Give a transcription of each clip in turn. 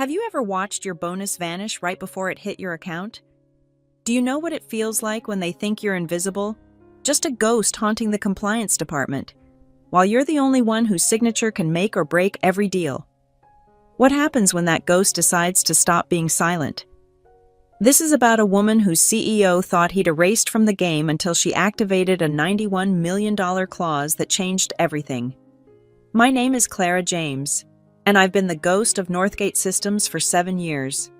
Have you ever watched your bonus vanish right before it hit your account? Do you know what it feels like when they think you're invisible? Just a ghost haunting the compliance department, while you're the only one whose signature can make or break every deal. What happens when that ghost decides to stop being silent? This is about a woman whose CEO thought he'd erased from the game until she activated a $91 million clause that changed everything. My name is Clara James, and I've been the ghost of Northgate Systems for 7 years.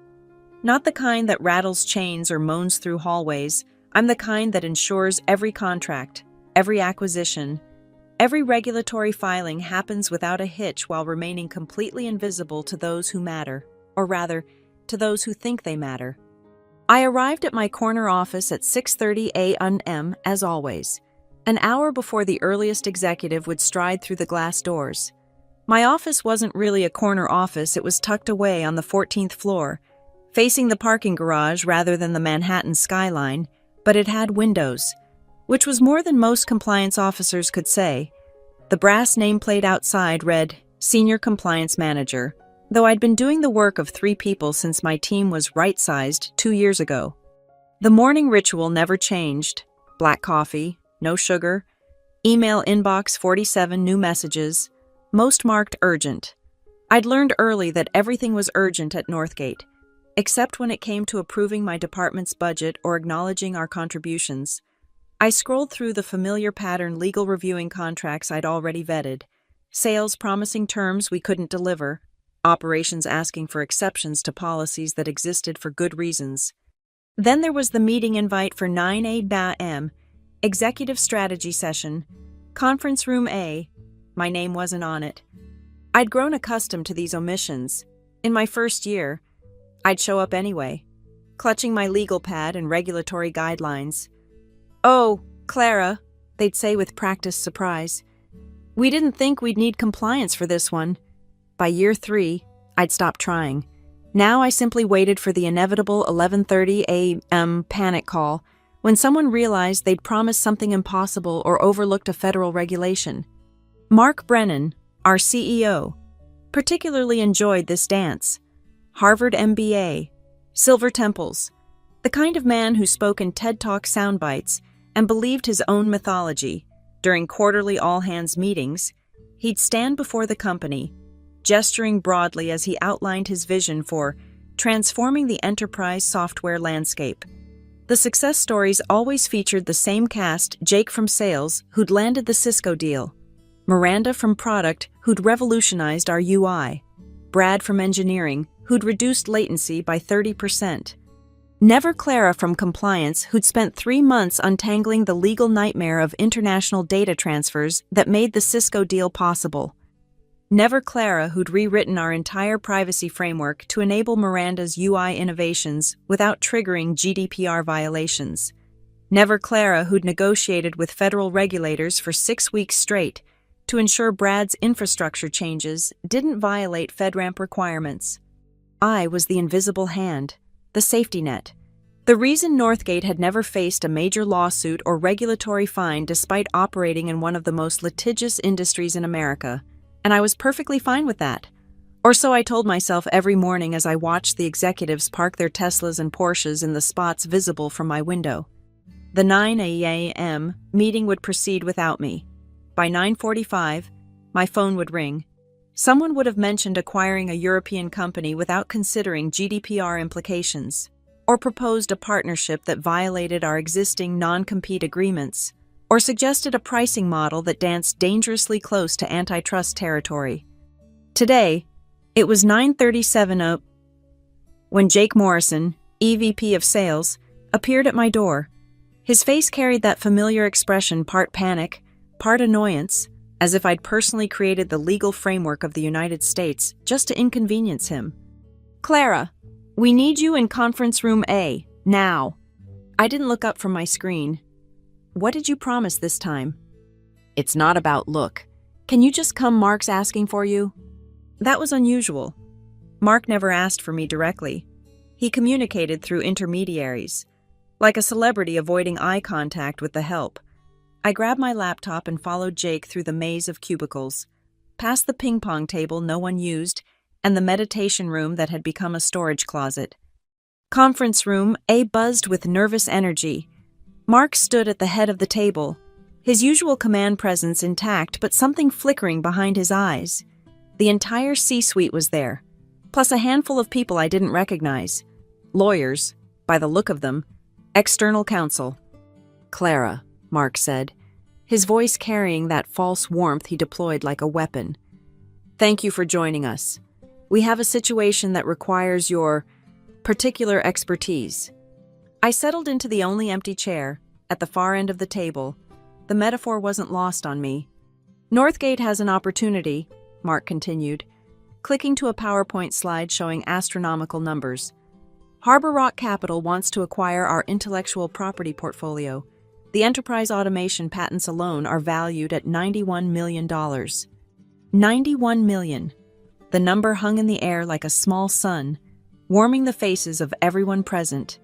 Not the kind that rattles chains or moans through hallways. I'm the kind that ensures every contract, every acquisition, every regulatory filing happens without a hitch while remaining completely invisible to those who matter, or rather, to those who think they matter. I arrived at my corner office at 6:30 a.m. as always, an hour before the earliest executive would stride through the glass doors. My office wasn't really a corner office, it was tucked away on the 14th floor, facing the parking garage rather than the Manhattan skyline, but it had windows, which was more than most compliance officers could say. The brass nameplate outside read, Senior Compliance Manager, though I'd been doing the work of 3 people since my team was right-sized 2 years ago. The morning ritual never changed. Black coffee, no sugar, email inbox 47 new messages, most marked urgent. I'd learned early that everything was urgent at Northgate, except when it came to approving my department's budget or acknowledging our contributions. I scrolled through the familiar pattern legal reviewing contracts I'd already vetted, sales promising terms we couldn't deliver, operations asking for exceptions to policies that existed for good reasons. Then there was the meeting invite for 9 a.m., executive strategy session, conference room A. My name wasn't on it. I'd grown accustomed to these omissions. In my first year, I'd show up anyway, clutching my legal pad and regulatory guidelines. "Oh, Clara," they'd say with practiced surprise. "We didn't think we'd need compliance for this one." By year 3, I'd stopped trying. Now I simply waited for the inevitable 11:30 a.m. panic call when someone realized they'd promised something impossible or overlooked a federal regulation. Mark Brennan, our CEO, particularly enjoyed this dance. Harvard MBA, silver temples, the kind of man who spoke in TED Talk soundbites and believed his own mythology. During quarterly all-hands meetings, he'd stand before the company, gesturing broadly as he outlined his vision for transforming the enterprise software landscape. The success stories always featured the same cast: Jake from sales, who'd landed the Cisco deal; Miranda from product, who'd revolutionized our UI; Brad from engineering, who'd reduced latency by 30%. Never Clara from compliance, who'd spent 3 months untangling the legal nightmare of international data transfers that made the Cisco deal possible. Never Clara, who'd rewritten our entire privacy framework to enable Miranda's UI innovations without triggering GDPR violations. Never Clara, who'd negotiated with federal regulators for 6 weeks straight to ensure Brad's infrastructure changes didn't violate FedRAMP requirements. I was the invisible hand, the safety net. The reason Northgate had never faced a major lawsuit or regulatory fine despite operating in one of the most litigious industries in America, and I was perfectly fine with that. Or so I told myself every morning as I watched the executives park their Teslas and Porsches in the spots visible from my window. The 9 a.m. meeting would proceed without me. By 9:45, my phone would ring. Someone would have mentioned acquiring a European company without considering GDPR implications, or proposed a partnership that violated our existing non-compete agreements, or suggested a pricing model that danced dangerously close to antitrust territory. Today, it was 9:37 a.m. when Jake Morrison, EVP of Sales, appeared at my door. His face carried that familiar expression, part panic, part annoyance, as if I'd personally created the legal framework of the United States just to inconvenience him. "Clara, we need you in conference room A, now." I didn't look up from my screen. "What did you promise this time?" "It's not about look. Can you just come? Mark's asking for you." That was unusual. Mark never asked for me directly. He communicated through intermediaries, like a celebrity avoiding eye contact with the help. I grabbed my laptop and followed Jake through the maze of cubicles, past the ping-pong table no one used, and the meditation room that had become a storage closet. Conference room A buzzed with nervous energy. Mark stood at the head of the table, his usual command presence intact but something flickering behind his eyes. The entire C-suite was there, plus a handful of people I didn't recognize. Lawyers, by the look of them, external counsel. "Clara," Mark said, his voice carrying that false warmth he deployed like a weapon. "Thank you for joining us. We have a situation that requires your particular expertise." I settled into the only empty chair, at the far end of the table. The metaphor wasn't lost on me. "Northgate has an opportunity," Mark continued, clicking to a PowerPoint slide showing astronomical numbers. "Harbor Rock Capital wants to acquire our intellectual property portfolio. The enterprise automation patents alone are valued at $91 million. $91 million. The number hung in the air like a small sun, warming the faces of everyone present.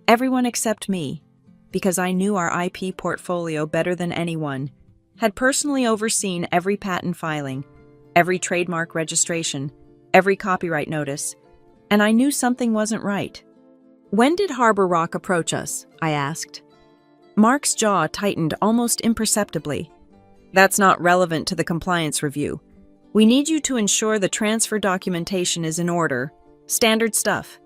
Everyone except me, because I knew our IP portfolio better than anyone, had personally overseen every patent filing, every trademark registration, every copyright notice, and I knew something wasn't right. "When did Harbor Rock approach us?" I asked. Mark's jaw tightened almost imperceptibly. "That's not relevant to the compliance review. We need you to ensure the transfer documentation is in order. Standard stuff."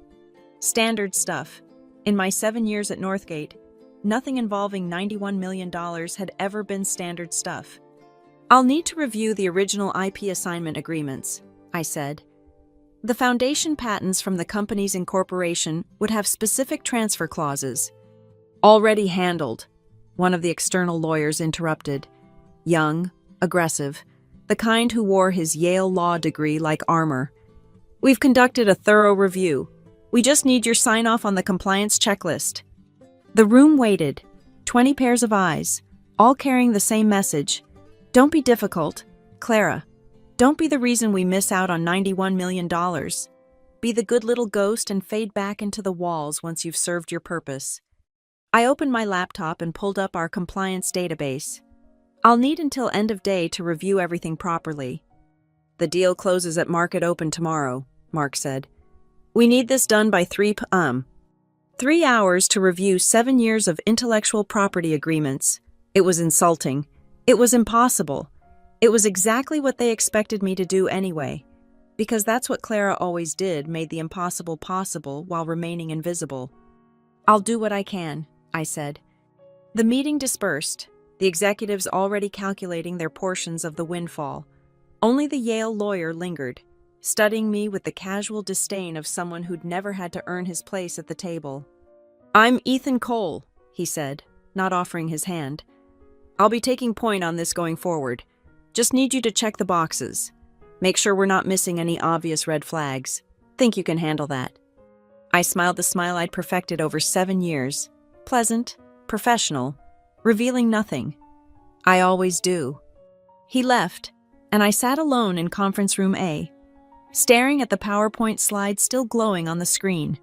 Standard stuff. In my 7 years at Northgate, nothing involving $91 million had ever been standard stuff. "I'll need to review the original IP assignment agreements," I said. "The foundation patents from the company's incorporation would have specific transfer clauses." "Already handled," one of the external lawyers interrupted. Young, aggressive, the kind who wore his Yale law degree like armor. "We've conducted a thorough review. We just need your sign-off on the compliance checklist." The room waited, 20 pairs of eyes, all carrying the same message. "Don't be difficult, Clara. Don't be the reason we miss out on $91 million. Be the good little ghost and fade back into the walls once you've served your purpose." I opened my laptop and pulled up our compliance database. "I'll need until end of day to review everything properly." "The deal closes at market open tomorrow," Mark said. "We need this done by 3 p.m. 3 hours to review 7 years of intellectual property agreements. It was insulting. It was impossible. It was exactly what they expected me to do anyway, because that's what Clara always did, made the impossible possible while remaining invisible. "I'll do what I can," I said. The meeting dispersed, the executives already calculating their portions of the windfall. Only the Yale lawyer lingered, studying me with the casual disdain of someone who'd never had to earn his place at the table. "I'm Ethan Cole," he said, not offering his hand. "I'll be taking point on this going forward. Just need you to check the boxes. Make sure we're not missing any obvious red flags. Think you can handle that." I smiled the smile I'd perfected over 7 years. Pleasant, professional, revealing nothing. I always do. He left, and I sat alone in conference room A, staring at the PowerPoint slide still glowing on the screen.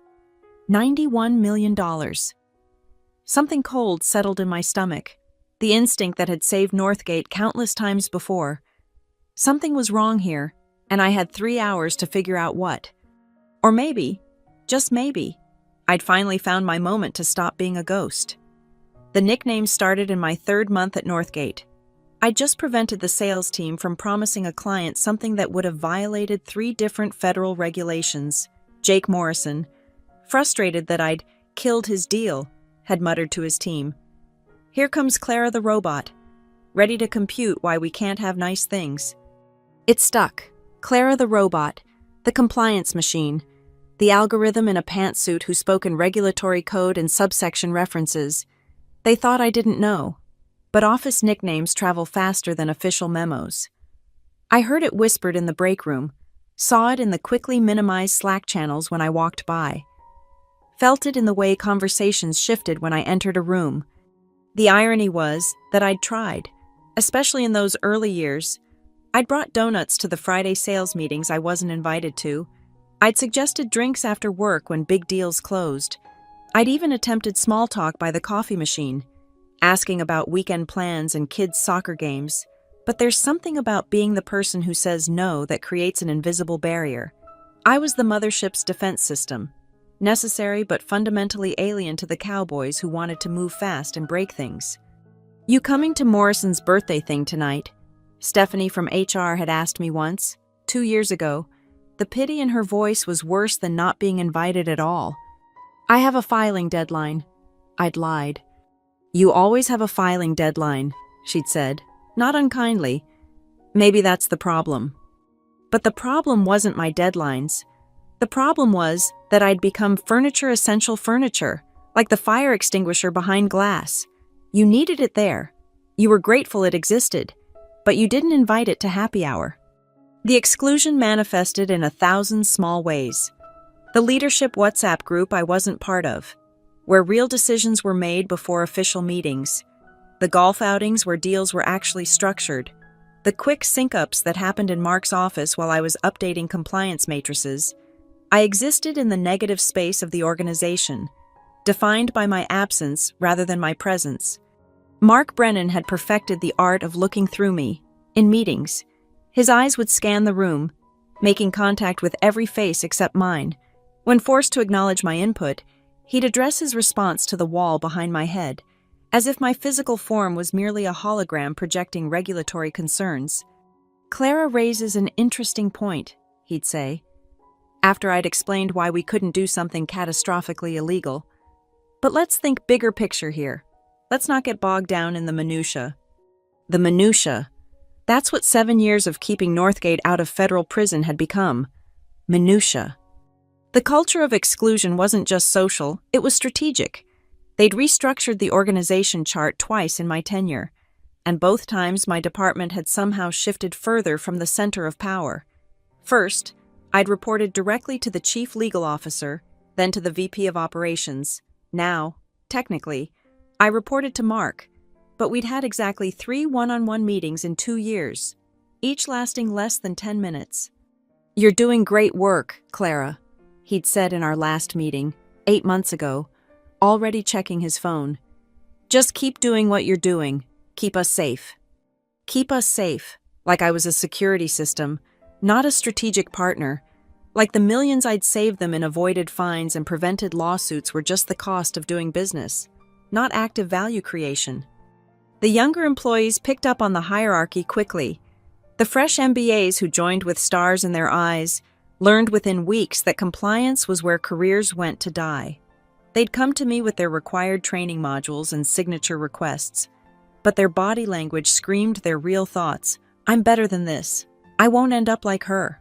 $91 million. Something cold settled in my stomach, the instinct that had saved Northgate countless times before. Something was wrong here, and I had 3 hours to figure out what. Or maybe, just maybe, I'd finally found my moment to stop being a ghost. The nickname started in my 3rd month at Northgate. I'd just prevented the sales team from promising a client something that would have violated 3 different federal regulations. Jake Morrison, frustrated that I'd killed his deal, had muttered to his team. "Here comes Clara the robot, ready to compute why we can't have nice things." It stuck. Clara the robot, the compliance machine, the algorithm in a pantsuit who spoke in regulatory code and subsection references. They thought I didn't know, but office nicknames travel faster than official memos. I heard it whispered in the break room, saw it in the quickly minimized Slack channels when I walked by, felt it in the way conversations shifted when I entered a room. The irony was that I'd tried, especially in those early years. I'd brought donuts to the Friday sales meetings I wasn't invited to. I'd suggested drinks after work when big deals closed. I'd even attempted small talk by the coffee machine, asking about weekend plans and kids' soccer games. But there's something about being the person who says no that creates an invisible barrier. I was the mothership's defense system, necessary but fundamentally alien to the cowboys who wanted to move fast and break things. "You coming to Morrison's birthday thing tonight?" Stephanie from HR had asked me once, 2 years ago. The pity in her voice was worse than not being invited at all. "I have a filing deadline." I'd lied. "You always have a filing deadline," she'd said, not unkindly. Maybe that's the problem. But the problem wasn't my deadlines. The problem was that I'd become essential furniture, like the fire extinguisher behind glass. You needed it there. You were grateful it existed, but you didn't invite it to happy hour. The exclusion manifested in 1,000 small ways. The leadership WhatsApp group I wasn't part of, where real decisions were made before official meetings. The golf outings where deals were actually structured. The quick sync-ups that happened in Mark's office while I was updating compliance matrices. I existed in the negative space of the organization, defined by my absence rather than my presence. Mark Brennan had perfected the art of looking through me. In meetings, his eyes would scan the room, making contact with every face except mine. When forced to acknowledge my input, he'd address his response to the wall behind my head, as if my physical form was merely a hologram projecting regulatory concerns. "Clara raises an interesting point," he'd say, after I'd explained why we couldn't do something catastrophically illegal. "But let's think bigger picture here. Let's not get bogged down in the minutia." The minutia. That's what 7 years of keeping Northgate out of federal prison had become. Minutia. The culture of exclusion wasn't just social, it was strategic. They'd restructured the organization chart twice in my tenure, and both times my department had somehow shifted further from the center of power. First, I'd reported directly to the chief legal officer, then to the VP of operations. Now, technically, I reported to Mark, but we'd had exactly 3 one-on-one meetings in 2 years, each lasting less than 10 minutes. "You're doing great work, Clara," he'd said in our last meeting, 8 months ago, already checking his phone. "Just keep doing what you're doing. Keep us safe." Keep us safe, like I was a security system, not a strategic partner, like the millions I'd saved them in avoided fines and prevented lawsuits were just the cost of doing business, not active value creation. The younger employees picked up on the hierarchy quickly. The fresh MBAs who joined with stars in their eyes learned within weeks that compliance was where careers went to die. They'd come to me with their required training modules and signature requests, but their body language screamed their real thoughts. "I'm better than this. I won't end up like her."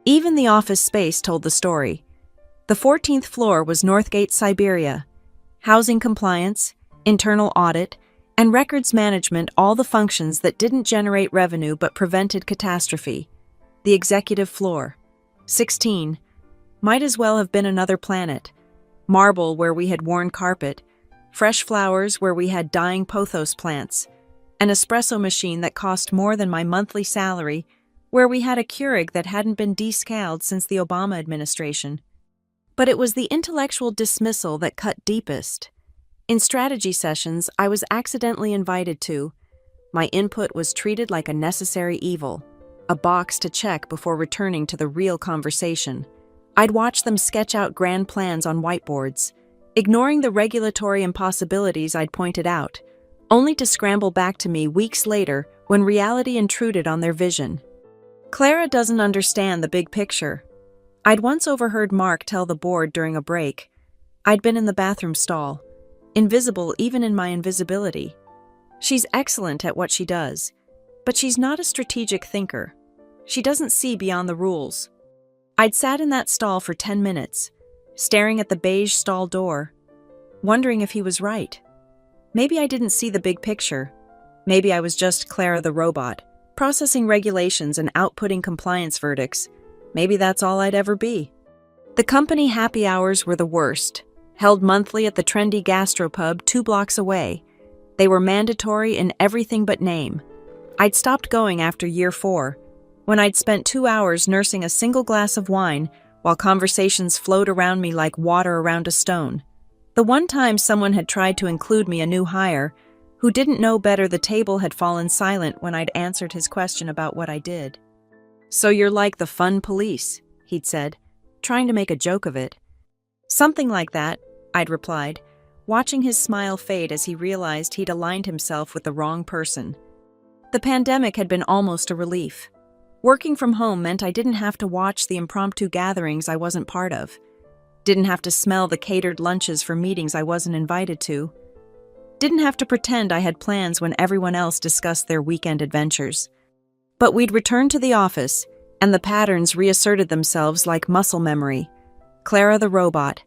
Even the office space told the story. The 14th floor was Northgate Siberia. Housing compliance, internal audit, and records management, all the functions that didn't generate revenue but prevented catastrophe. The executive floor. 16. Might as well have been another planet. Marble where we had worn carpet, fresh flowers where we had dying pothos plants, an espresso machine that cost more than my monthly salary, where we had a Keurig that hadn't been descaled since the Obama administration. But it was the intellectual dismissal that cut deepest. In strategy sessions I was accidentally invited to, my input was treated like a necessary evil, a box to check before returning to the real conversation. I'd watch them sketch out grand plans on whiteboards, ignoring the regulatory impossibilities I'd pointed out, only to scramble back to me weeks later when reality intruded on their vision. "Clara doesn't understand the big picture." I'd once overheard Mark tell the board during a break. I'd been in the bathroom stall, invisible even in my invisibility. "She's excellent at what she does, but she's not a strategic thinker. She doesn't see beyond the rules." I'd sat in that stall for 10 minutes, staring at the beige stall door, wondering if he was right. Maybe I didn't see the big picture. Maybe I was just Clara the robot, processing regulations and outputting compliance verdicts. Maybe that's all I'd ever be. The company happy hours were the worst, held monthly at the trendy gastropub 2 blocks away. They were mandatory in everything but name. I'd stopped going after year 4, when I'd spent 2 hours nursing a single glass of wine while conversations flowed around me like water around a stone. The one time someone had tried to include me, a new hire, who didn't know better, the table had fallen silent when I'd answered his question about what I did. "So you're like the fun police," he'd said, trying to make a joke of it. Something like that, I'd replied, watching his smile fade as he realized he'd aligned himself with the wrong person. The pandemic had been almost a relief. Working from home meant I didn't have to watch the impromptu gatherings I wasn't part of. Didn't have to smell the catered lunches for meetings I wasn't invited to. Didn't have to pretend I had plans when everyone else discussed their weekend adventures. But we'd return to the office, and the patterns reasserted themselves like muscle memory. Clara the robot,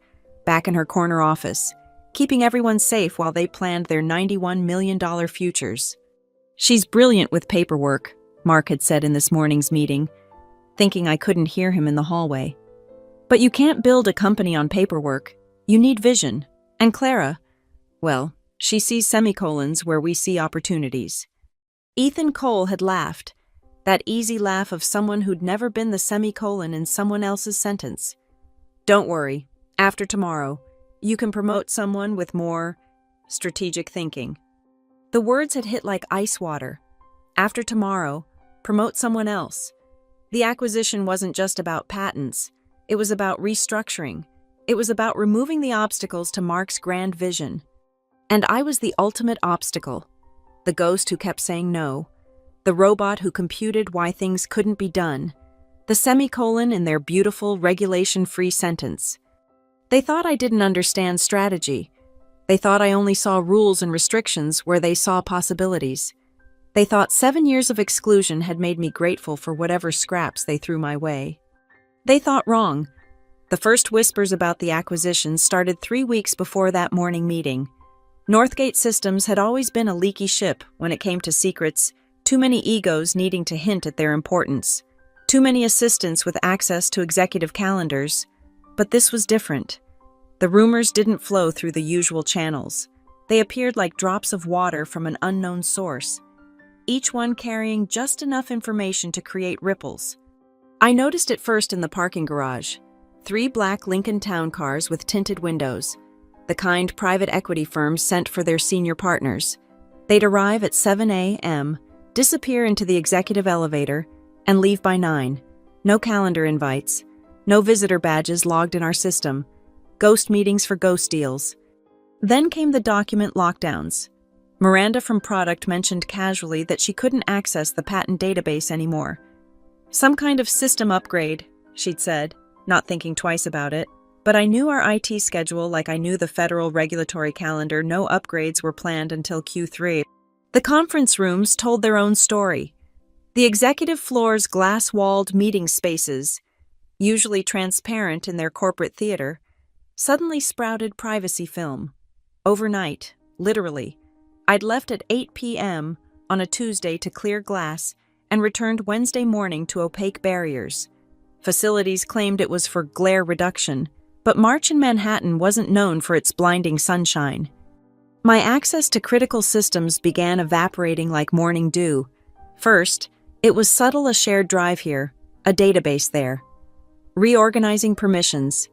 back in her corner office, keeping everyone safe while they planned their $91 million futures. "She's brilliant with paperwork," Mark had said in this morning's meeting, thinking I couldn't hear him in the hallway. "But you can't build a company on paperwork. You need vision. And Clara, well, she sees semicolons where we see opportunities." Ethan Cole had laughed, that easy laugh of someone who'd never been the semicolon in someone else's sentence. "Don't worry, after tomorrow, you can promote someone with more strategic thinking." The words had hit like ice water. After tomorrow, promote someone else. The acquisition wasn't just about patents. It was about restructuring. It was about removing the obstacles to Mark's grand vision. And I was the ultimate obstacle. The ghost who kept saying no. The robot who computed why things couldn't be done. The semicolon in their beautiful, regulation-free sentence. They thought I didn't understand strategy. They thought I only saw rules and restrictions where they saw possibilities. They thought 7 years of exclusion had made me grateful for whatever scraps they threw my way. They thought wrong. The first whispers about the acquisition started 3 weeks before that morning meeting. Northgate Systems had always been a leaky ship when it came to secrets, too many egos needing to hint at their importance, too many assistants with access to executive calendars. But this was different. The rumors didn't flow through the usual channels. They appeared like drops of water from an unknown source, each one carrying just enough information to create ripples. I noticed it first in the parking garage. 3 black Lincoln Town cars with tinted windows, the kind private equity firms sent for their senior partners. They'd arrive at 7 a.m., disappear into the executive elevator, and leave by 9. No calendar invites, no visitor badges logged in our system, ghost meetings for ghost deals. Then came the document lockdowns. Miranda from Product mentioned casually that she couldn't access the patent database anymore. Some kind of system upgrade, she'd said, not thinking twice about it. But I knew our IT schedule like I knew the federal regulatory calendar. No upgrades were planned until Q3. The conference rooms told their own story. The executive floor's glass-walled meeting spaces, usually transparent in their corporate theater, suddenly sprouted privacy film. Overnight, literally. I'd left at 8 p.m. on a Tuesday to clear glass and returned Wednesday morning to opaque barriers. Facilities claimed it was for glare reduction, but March in Manhattan wasn't known for its blinding sunshine. My access to critical systems began evaporating like morning dew. First, it was subtle: a shared drive here, a database there. Reorganizing permissions.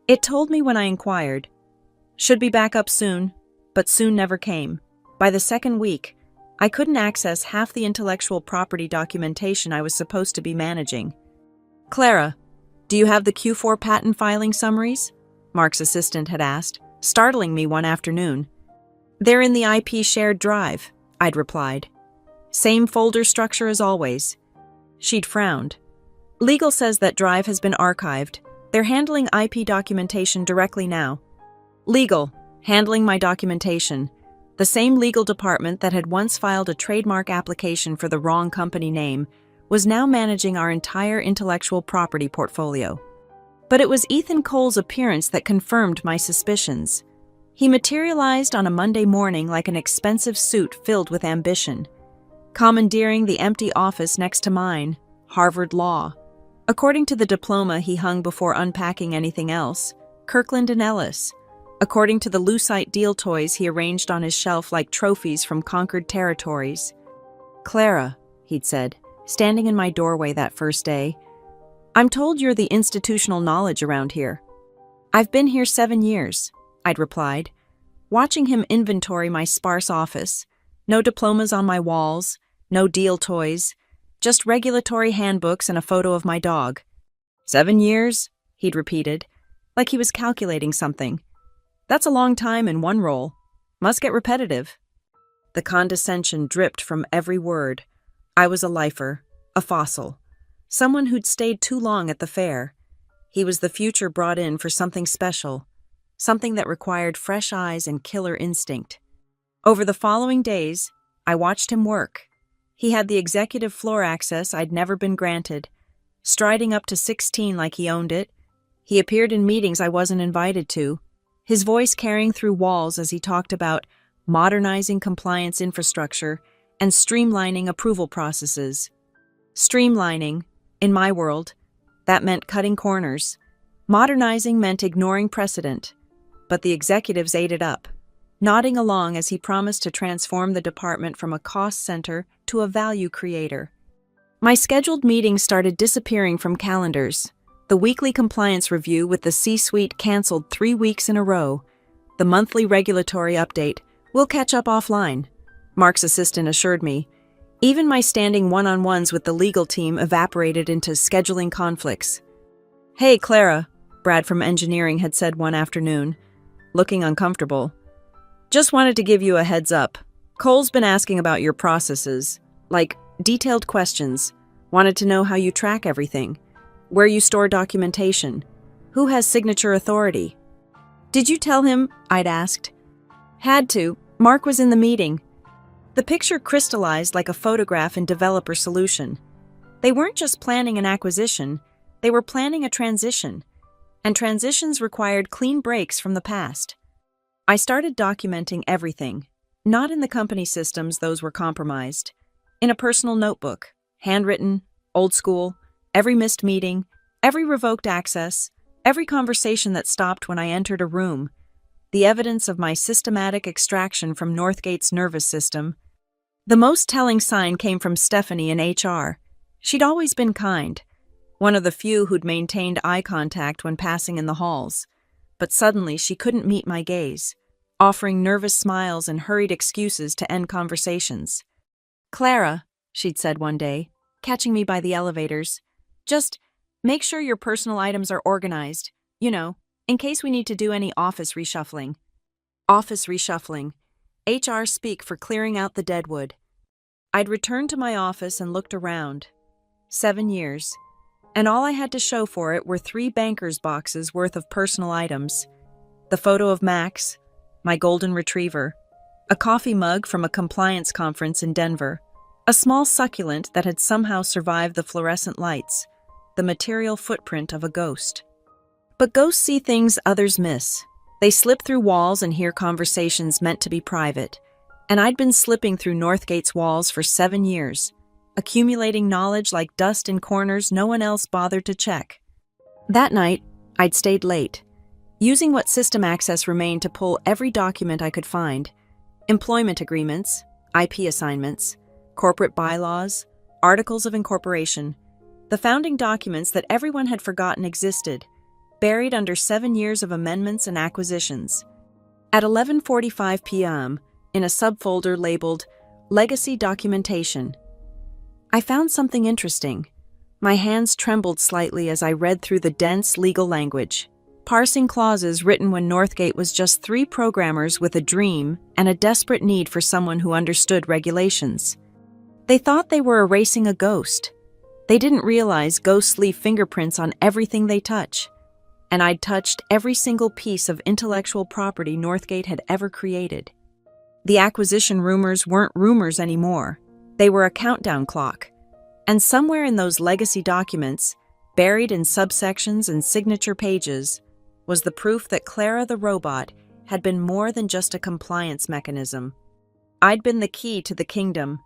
It told me when I inquired. Should be back up soon, but soon never came. By the second week, I couldn't access half the intellectual property documentation I was supposed to be managing. "Clara, do you have the Q4 patent filing summaries?" Mark's assistant had asked, startling me one afternoon. "They're in the IP shared drive," I'd replied. "Same folder structure as always." She'd frowned. "Legal says that drive has been archived. They're handling IP documentation directly now." Legal, handling my documentation. The same legal department that had once filed a trademark application for the wrong company name was now managing our entire intellectual property portfolio. But it was Ethan Cole's appearance that confirmed my suspicions. He materialized on a Monday morning like an expensive suit filled with ambition, commandeering the empty office next to mine, Harvard Law. According to the diploma he hung before unpacking anything else, Kirkland & Ellis. According to the lucite deal toys he arranged on his shelf like trophies from conquered territories. "Clara," he'd said, standing in my doorway that first day, "I'm told you're the institutional knowledge around here." "I've been here 7 years," I'd replied, watching him inventory my sparse office. No diplomas on my walls, no deal toys, just regulatory handbooks and a photo of my dog. "7 years?" he'd repeated, like he was calculating something. That's a long time in one role. Must get repetitive. The condescension dripped from every word. I was a lifer, a fossil, someone who'd stayed too long at the fair. He was the future brought in for something special, something that required fresh eyes and killer instinct. Over the following days, I watched him work. He had the executive floor access I'd never been granted, striding up to 16 like he owned it. He appeared in meetings I wasn't invited to, his voice carrying through walls as he talked about modernizing compliance infrastructure and streamlining approval processes. Streamlining, in my world, that meant cutting corners. Modernizing meant ignoring precedent. But the executives ate it up, nodding along as he promised to transform the department from a cost center to a value creator. My scheduled meetings started disappearing from calendars. The weekly compliance review with the C-suite canceled 3 weeks in a row. The monthly regulatory update, we'll catch up offline, Mark's assistant assured me. Even my standing one-on-ones with the legal team evaporated into scheduling conflicts. "Hey, Clara," Brad from engineering had said one afternoon, looking uncomfortable. "Just wanted to give you a heads up. Cole's been asking about your processes, like detailed questions. Wanted to know how you track everything, where you store documentation, who has signature authority." "Did you tell him?" I'd asked. "Had to. Mark was in the meeting." The picture crystallized like a photograph in Developer Solution. They weren't just planning an acquisition, they were planning a transition. And transitions required clean breaks from the past. I started documenting everything, not in the company systems, those were compromised, in a personal notebook, handwritten, old school, every missed meeting, every revoked access, every conversation that stopped when I entered a room, the evidence of my systematic extraction from Northgate's nervous system. The most telling sign came from Stephanie in HR. She'd always been kind, one of the few who'd maintained eye contact when passing in the halls. But suddenly she couldn't meet my gaze, offering nervous smiles and hurried excuses to end conversations. "Clara," she'd said one day, catching me by the elevators, "just make sure your personal items are organized, in case we need to do any office reshuffling." Office reshuffling. HR speak for clearing out the deadwood. I'd returned to my office and looked around. 7 years. And all I had to show for it were 3 banker's boxes worth of personal items. The photo of Max, my golden retriever, a coffee mug from a compliance conference in Denver, a small succulent that had somehow survived the fluorescent lights, the material footprint of a ghost. But ghosts see things others miss. They slip through walls and hear conversations meant to be private. And I'd been slipping through Northgate's walls for 7 years, accumulating knowledge like dust in corners no one else bothered to check. That night, I'd stayed late, using what system access remained to pull every document I could find: employment agreements, IP assignments, corporate bylaws, articles of incorporation, the founding documents that everyone had forgotten existed, buried under 7 years of amendments and acquisitions. At 11:45 p.m., in a subfolder labeled Legacy Documentation, I found something interesting. My hands trembled slightly as I read through the dense legal language, parsing clauses written when Northgate was just 3 programmers with a dream and a desperate need for someone who understood regulations. They thought they were erasing a ghost. They didn't realize ghosts leave fingerprints on everything they touch. And I'd touched every single piece of intellectual property Northgate had ever created. The acquisition rumors weren't rumors anymore. They were a countdown clock. And somewhere in those legacy documents, buried in subsections and signature pages, was the proof that Clara the robot had been more than just a compliance mechanism. I'd been the key to the kingdom,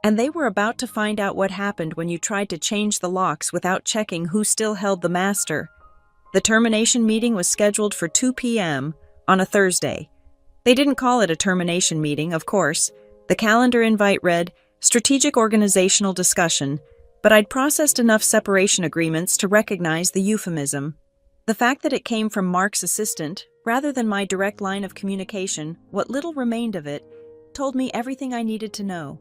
and they were about to find out what happened when you tried to change the locks without checking who still held the master. The termination meeting was scheduled for 2 p.m. on a Thursday. They didn't call it a termination meeting, of course. The calendar invite read, Strategic Organizational Discussion, but I'd processed enough separation agreements to recognize the euphemism. The fact that it came from Mark's assistant, rather than my direct line of communication, what little remained of it, told me everything I needed to know.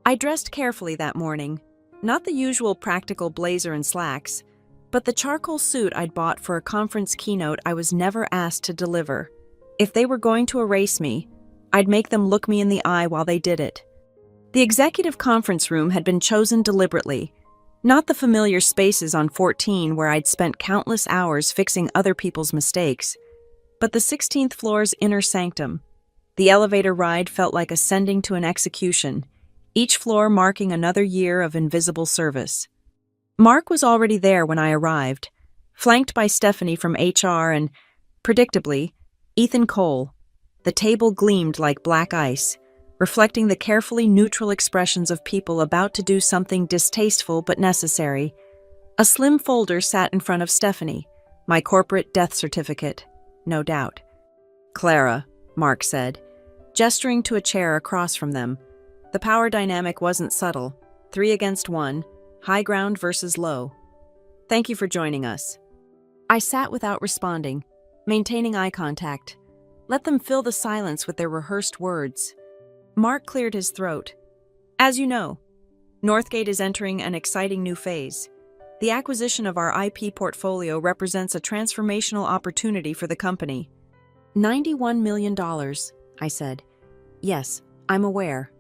I dressed carefully that morning, not the usual practical blazer and slacks, but the charcoal suit I'd bought for a conference keynote I was never asked to deliver. If they were going to erase me, I'd make them look me in the eye while they did it. The executive conference room had been chosen deliberately, not the familiar spaces on 14 where I'd spent countless hours fixing other people's mistakes, but the 16th floor's inner sanctum. The elevator ride felt like ascending to an execution, each floor marking another year of invisible service. Mark was already there when I arrived, flanked by Stephanie from HR and, predictably, Ethan Cole. The table gleamed like black ice, reflecting the carefully neutral expressions of people about to do something distasteful but necessary. A slim folder sat in front of Stephanie, my corporate death certificate, no doubt. "Clara," Mark said, gesturing to a chair across from them. The power dynamic wasn't subtle. 3 against 1, high ground versus low. "Thank you for joining us." I sat without responding, maintaining eye contact. Let them fill the silence with their rehearsed words. Mark cleared his throat. "As you know, Northgate is entering an exciting new phase. The acquisition of our IP portfolio represents a transformational opportunity for the company." $91 million, I said. "Yes, I'm aware."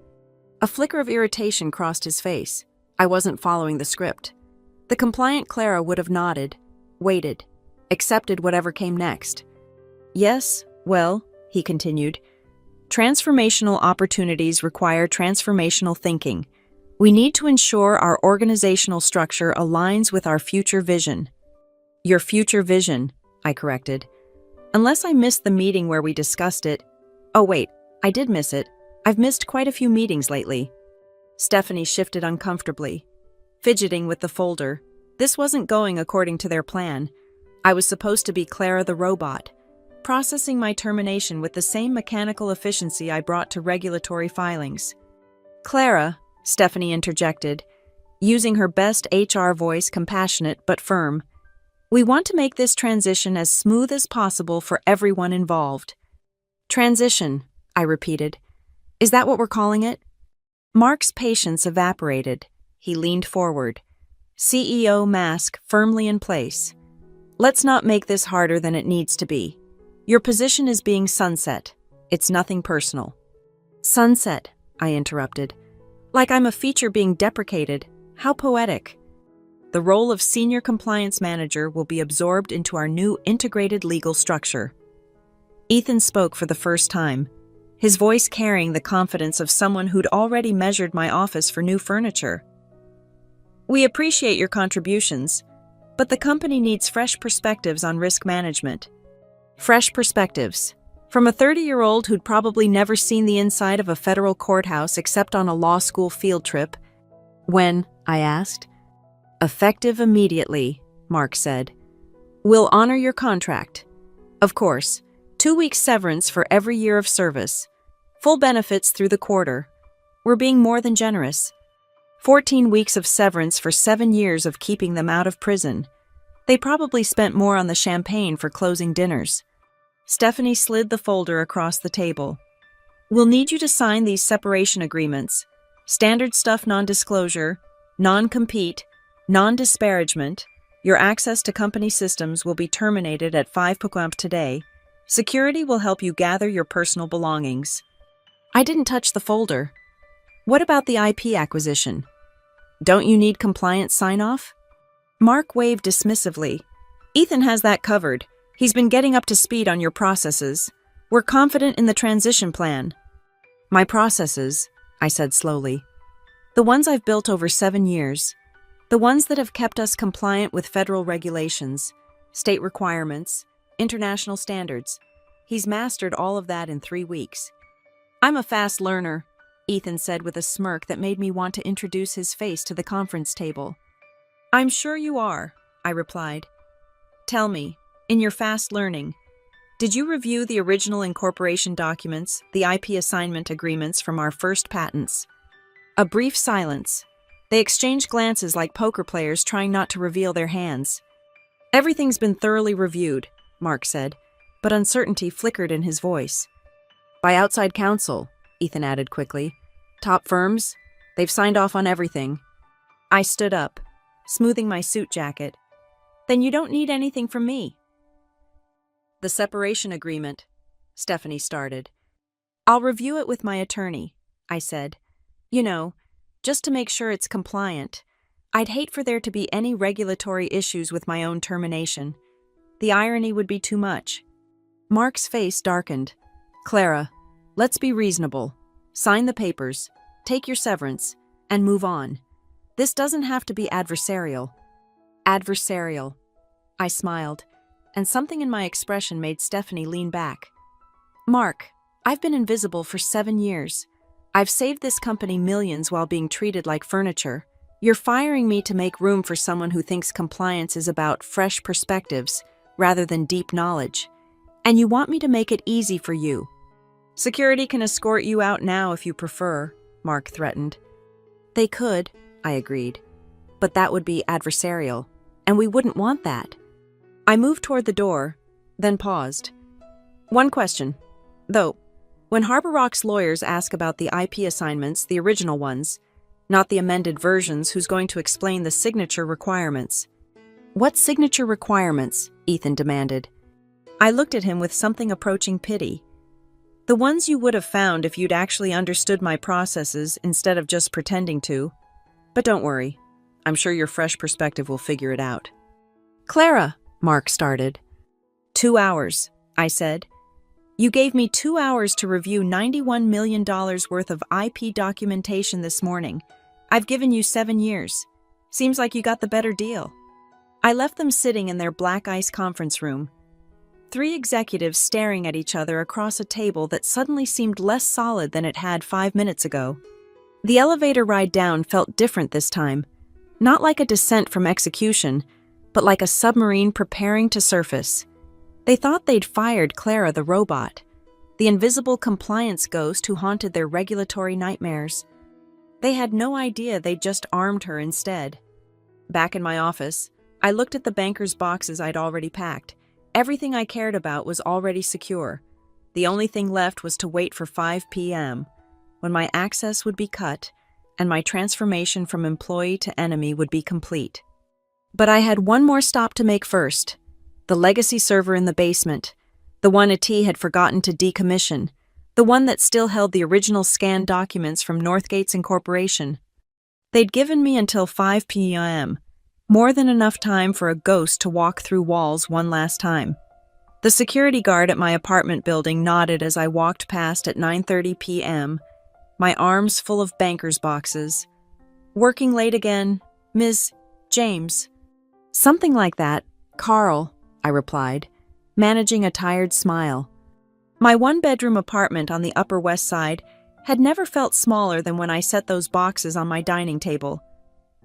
A flicker of irritation crossed his face. I wasn't following the script. The compliant Clara would have nodded, waited, accepted whatever came next. "Yes, well," he continued, "transformational opportunities require transformational thinking. We need to ensure our organizational structure aligns with our future vision." "Your future vision," I corrected. "Unless I missed the meeting where we discussed it." "Oh wait, I did miss it. I've missed quite a few meetings lately." Stephanie shifted uncomfortably, fidgeting with the folder. This wasn't going according to their plan. I was supposed to be Clara the robot, processing my termination with the same mechanical efficiency I brought to regulatory filings. "Clara," Stephanie interjected, using her best HR voice, compassionate but firm, "we want to make this transition as smooth as possible for everyone involved." "Transition," I repeated. "Is that what we're calling it?" Mark's patience evaporated. He leaned forward, CEO mask firmly in place. "Let's not make this harder than it needs to be. Your position is being sunset. It's nothing personal." "Sunset," I interrupted. "Like I'm a feature being deprecated. How poetic." "The role of senior compliance manager will be absorbed into our new integrated legal structure." Ethan spoke for the first time, his voice carrying the confidence of someone who'd already measured my office for new furniture. "We appreciate your contributions, but the company needs fresh perspectives on risk management." Fresh perspectives. From a 30-year-old who'd probably never seen the inside of a federal courthouse except on a law school field trip. "When?" I asked. "Effective immediately," Mark said. "We'll honor your contract. Of course, 2 weeks severance for every year of service. Full benefits through the quarter. We're being more than generous. 14 weeks of severance for 7 years of keeping them out of prison. They probably spent more on the champagne for closing dinners." Stephanie slid the folder across the table. "We'll need you to sign these separation agreements. Standard stuff: non-disclosure, non-compete, non-disparagement. Your access to company systems will be terminated at 5 p.m. today. Security will help you gather your personal belongings." I didn't touch the folder. "What about the IP acquisition? Don't you need compliance sign-off?" Mark waved dismissively. "Ethan has that covered. He's been getting up to speed on your processes. We're confident in the transition plan." "My processes," I said slowly. "The ones I've built over 7 years. The ones that have kept us compliant with federal regulations, state requirements, international standards. He's mastered all of that in 3 weeks." "I'm a fast learner," Ethan said with a smirk that made me want to introduce his face to the conference table. "I'm sure you are," I replied. "Tell me, in your fast learning, did you review the original incorporation documents, the IP assignment agreements from our first patents?" A brief silence. They exchanged glances like poker players trying not to reveal their hands. "Everything's been thoroughly reviewed," Mark said, but uncertainty flickered in his voice. "By outside counsel," Ethan added quickly. "Top firms? They've signed off on everything." I stood up, smoothing my suit jacket. Then you don't need anything from me. The separation agreement, Stephanie started. I'll review it with my attorney, I said. You know, just to make sure it's compliant. I'd hate for there to be any regulatory issues with my own termination. The irony would be too much. Mark's face darkened. Clara, let's be reasonable. Sign the papers, take your severance, and move on. This doesn't have to be adversarial. Adversarial. I smiled, and something in my expression made Stephanie lean back. Mark, I've been invisible for 7 years. I've saved this company millions while being treated like furniture. You're firing me to make room for someone who thinks compliance is about fresh perspectives rather than deep knowledge. And you want me to make it easy for you. Security can escort you out now if you prefer, Mark threatened. They could, I agreed. But that would be adversarial, and we wouldn't want that. I moved toward the door, then paused. One question, though. When Harbor Rock's lawyers ask about the IP assignments, the original ones, not the amended versions, who's going to explain the signature requirements? What signature requirements? Ethan demanded. I looked at him with something approaching pity. The ones you would have found if you'd actually understood my processes instead of just pretending to. But don't worry, I'm sure your fresh perspective will figure it out. Clara, Mark started. 2 hours, I said. You gave me 2 hours to review $91 million worth of IP documentation this morning. I've given you 7 years. Seems like you got the better deal. I left them sitting in their black ice conference room. 3 executives staring at each other across a table that suddenly seemed less solid than it had 5 minutes ago. The elevator ride down felt different this time. Not like a descent from execution, but like a submarine preparing to surface. They thought they'd fired Clara the robot, the invisible compliance ghost who haunted their regulatory nightmares. They had no idea they'd just armed her instead. Back in my office, I looked at the banker's boxes I'd already packed. Everything I cared about was already secure. The only thing left was to wait for 5 p.m., when my access would be cut and my transformation from employee to enemy would be complete. But I had one more stop to make first. The legacy server in the basement, the one AT had forgotten to decommission, the one that still held the original scanned documents from Northgate's incorporation. They'd given me until 5 p.m., more than enough time for a ghost to walk through walls one last time. The security guard at my apartment building nodded as I walked past at 9:30 p.m., my arms full of banker's boxes. Working late again, Ms. James. Something like that, Carl, I replied, managing a tired smile. My one-bedroom apartment on the Upper West Side had never felt smaller than when I set those boxes on my dining table.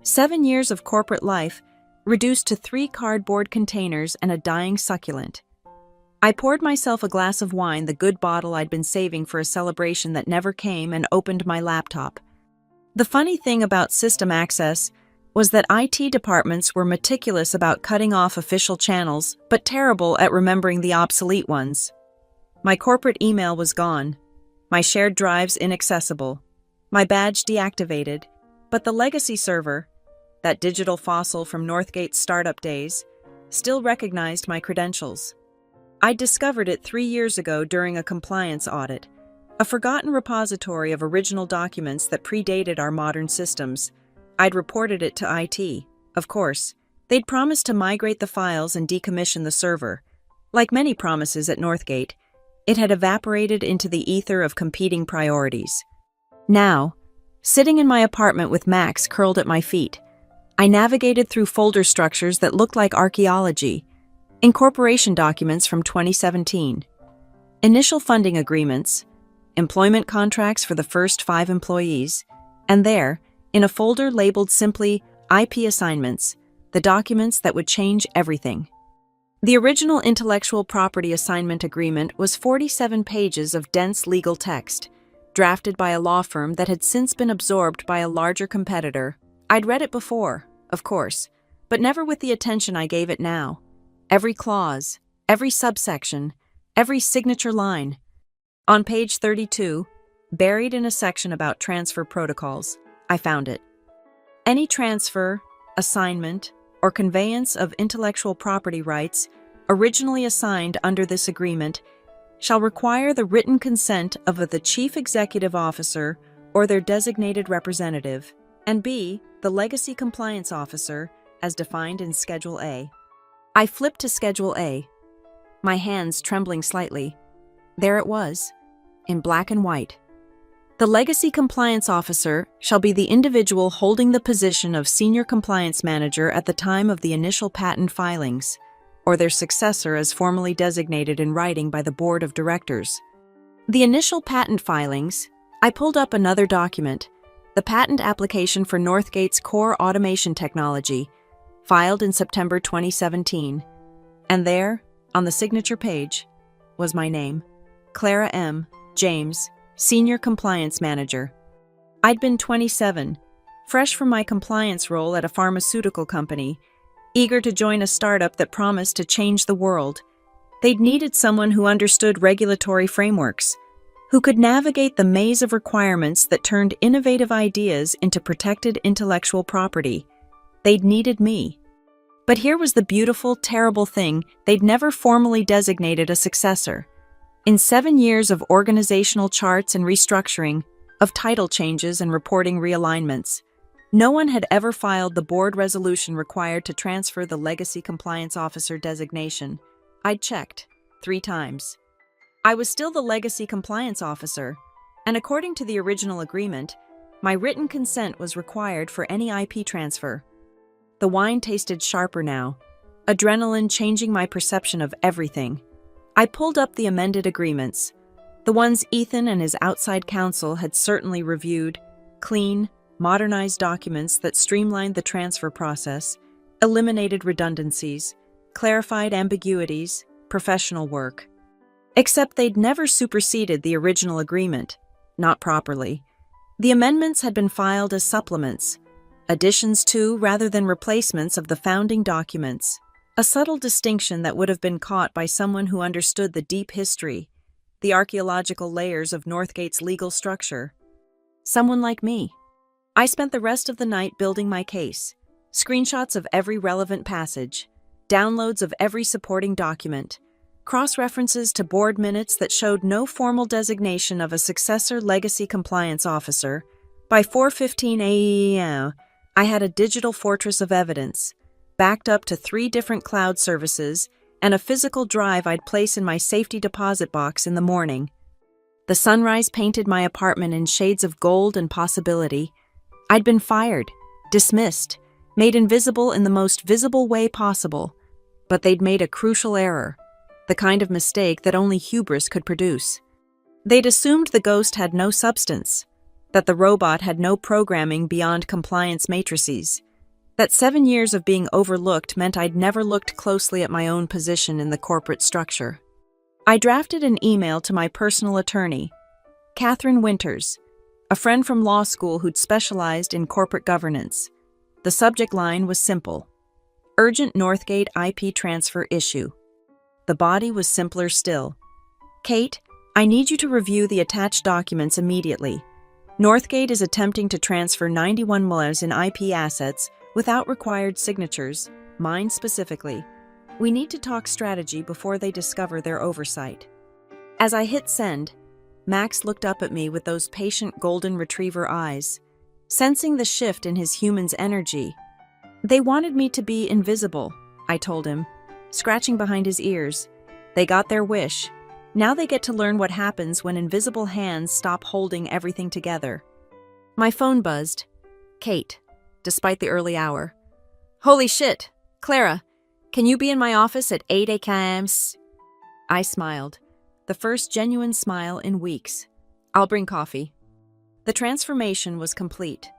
7 years of corporate life reduced to 3 cardboard containers and a dying succulent. I poured myself a glass of wine, the good bottle I'd been saving for a celebration that never came, and opened my laptop. The funny thing about system access was that IT departments were meticulous about cutting off official channels, but terrible at remembering the obsolete ones. My corporate email was gone, my shared drives inaccessible, my badge deactivated, but the legacy server, that digital fossil from Northgate's startup days, still recognized my credentials. I discovered it 3 years ago during a compliance audit, a forgotten repository of original documents that predated our modern systems. I'd reported it to IT. Of course, they'd promised to migrate the files and decommission the server. Like many promises at Northgate, it had evaporated into the ether of competing priorities. Now, sitting in my apartment with Max curled at my feet, I navigated through folder structures that looked like archaeology, incorporation documents from 2017, initial funding agreements, employment contracts for the first 5 employees, and there, in a folder labeled simply IP assignments, the documents that would change everything. The original intellectual property assignment agreement was 47 pages of dense legal text, drafted by a law firm that had since been absorbed by a larger competitor. I'd read it before, of course, but never with the attention I gave it now. Every clause, every subsection, every signature line. On page 32, buried in a section about transfer protocols, I found it. Any transfer, assignment, or conveyance of intellectual property rights originally assigned under this agreement shall require the written consent of the Chief Executive Officer or their designated representative, and B, the Legacy Compliance Officer, as defined in Schedule A. I flipped to Schedule A, my hands trembling slightly. There it was, in black and white. The Legacy Compliance Officer shall be the individual holding the position of Senior Compliance Manager at the time of the initial patent filings, or their successor as formally designated in writing by the Board of Directors. The initial patent filings, I pulled up another document, the patent application for Northgate's core automation technology, filed in September 2017, and there, on the signature page, was my name, Clara M. James, Senior Compliance Manager. I'd been 27, fresh from my compliance role at a pharmaceutical company, eager to join a startup that promised to change the world. They'd needed someone who understood regulatory frameworks, who could navigate the maze of requirements that turned innovative ideas into protected intellectual property. They'd needed me. But here was the beautiful, terrible thing: they'd never formally designated a successor. In 7 years of organizational charts and restructuring, of title changes and reporting realignments, no one had ever filed the board resolution required to transfer the Legacy Compliance Officer designation. I'd checked 3 times. I was still the Legacy Compliance Officer, and according to the original agreement, my written consent was required for any IP transfer. The wine tasted sharper now, adrenaline changing my perception of everything. I pulled up the amended agreements, the ones Ethan and his outside counsel had certainly reviewed, clean, modernized documents that streamlined the transfer process, eliminated redundancies, clarified ambiguities, professional work. Except they'd never superseded the original agreement, not properly. The amendments had been filed as supplements, additions to rather than replacements of the founding documents, a subtle distinction that would have been caught by someone who understood the deep history, the archaeological layers of Northgate's legal structure. Someone like me. I spent the rest of the night building my case, screenshots of every relevant passage, downloads of every supporting document, cross-references to board minutes that showed no formal designation of a successor Legacy Compliance Officer. By 4:15 a.m., I had a digital fortress of evidence, backed up to 3 different cloud services, and a physical drive I'd place in my safety deposit box in the morning. The sunrise painted my apartment in shades of gold and possibility. I'd been fired, dismissed, made invisible in the most visible way possible, but they'd made a crucial error, the kind of mistake that only hubris could produce. They'd assumed the ghost had no substance, that the robot had no programming beyond compliance matrices, that 7 years of being overlooked meant I'd never looked closely at my own position in the corporate structure. I drafted an email to my personal attorney, Catherine Winters, a friend from law school who'd specialized in corporate governance. The subject line was simple: urgent Northgate IP transfer issue. The body was simpler still. Kate, I need you to review the attached documents immediately. Northgate is attempting to transfer 91 million in IP assets without required signatures, mine specifically. We need to talk strategy before they discover their oversight. As I hit send, Max looked up at me with those patient golden retriever eyes, sensing the shift in his human's energy. They wanted me to be invisible, I told him, scratching behind his ears. They got their wish. Now they get to learn what happens when invisible hands stop holding everything together. My phone buzzed. Kate, despite the early hour. Holy shit! Clara, can you be in my office at 8 a.m.? I smiled, the first genuine smile in weeks. I'll bring coffee. The transformation was complete.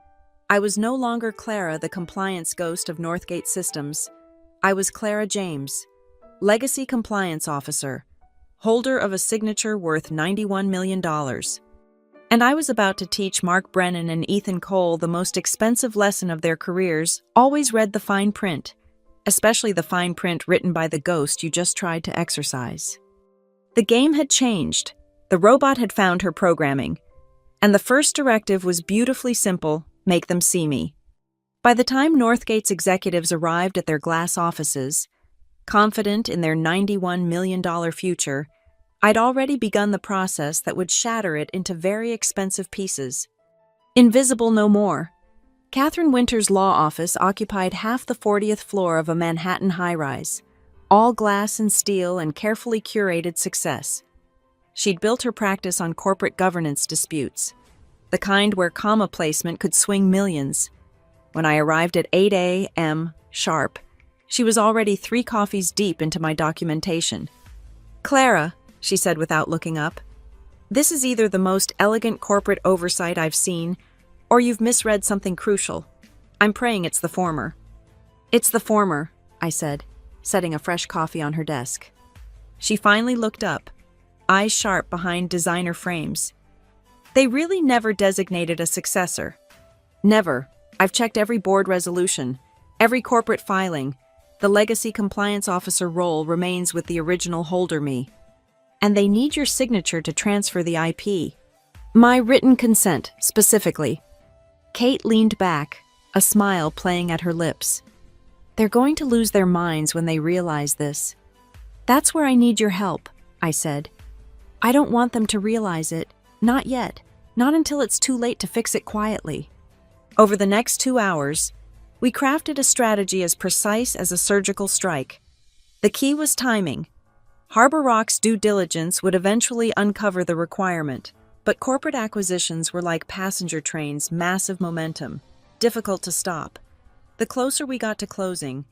I was no longer Clara, the compliance ghost of Northgate Systems. I was Clara James, Legacy Compliance Officer, holder of a signature worth $91 million. And I was about to teach Mark Brennan and Ethan Cole the most expensive lesson of their careers: always read the fine print, especially the fine print written by the ghost you just tried to exorcise. The game had changed. The robot had found her programming. And the first directive was beautifully simple: make them see me. By the time Northgate's executives arrived at their glass offices, confident in their $91 million future, I'd already begun the process that would shatter it into very expensive pieces. Invisible no more. Catherine Winter's law office occupied half the 40th floor of a Manhattan high-rise, all glass and steel and carefully curated success. She'd built her practice on corporate governance disputes, the kind where comma placement could swing millions. When I arrived at 8 a.m. sharp, she was already 3 coffees deep into my documentation. "Clara," she said without looking up, "this is either the most elegant corporate oversight I've seen, or you've misread something crucial. I'm praying it's the former." "It's the former," I said, setting a fresh coffee on her desk. She finally looked up, eyes sharp behind designer frames. "They really never designated a successor. Never. I've checked every board resolution, every corporate filing. The legacy compliance officer role remains with the original holder me. And they need your signature to transfer the IP. My written consent, specifically." Kate leaned back, a smile playing at her lips. "They're going to lose their minds when they realize this." "That's where I need your help," I said. "I don't want them to realize it. Not yet. Not until it's too late to fix it quietly." Over the next 2 hours, we crafted a strategy as precise as a surgical strike. The key was timing. Harbor Rock's due diligence would eventually uncover the requirement, but corporate acquisitions were like passenger trains, massive momentum, difficult to stop. The closer we got to closing,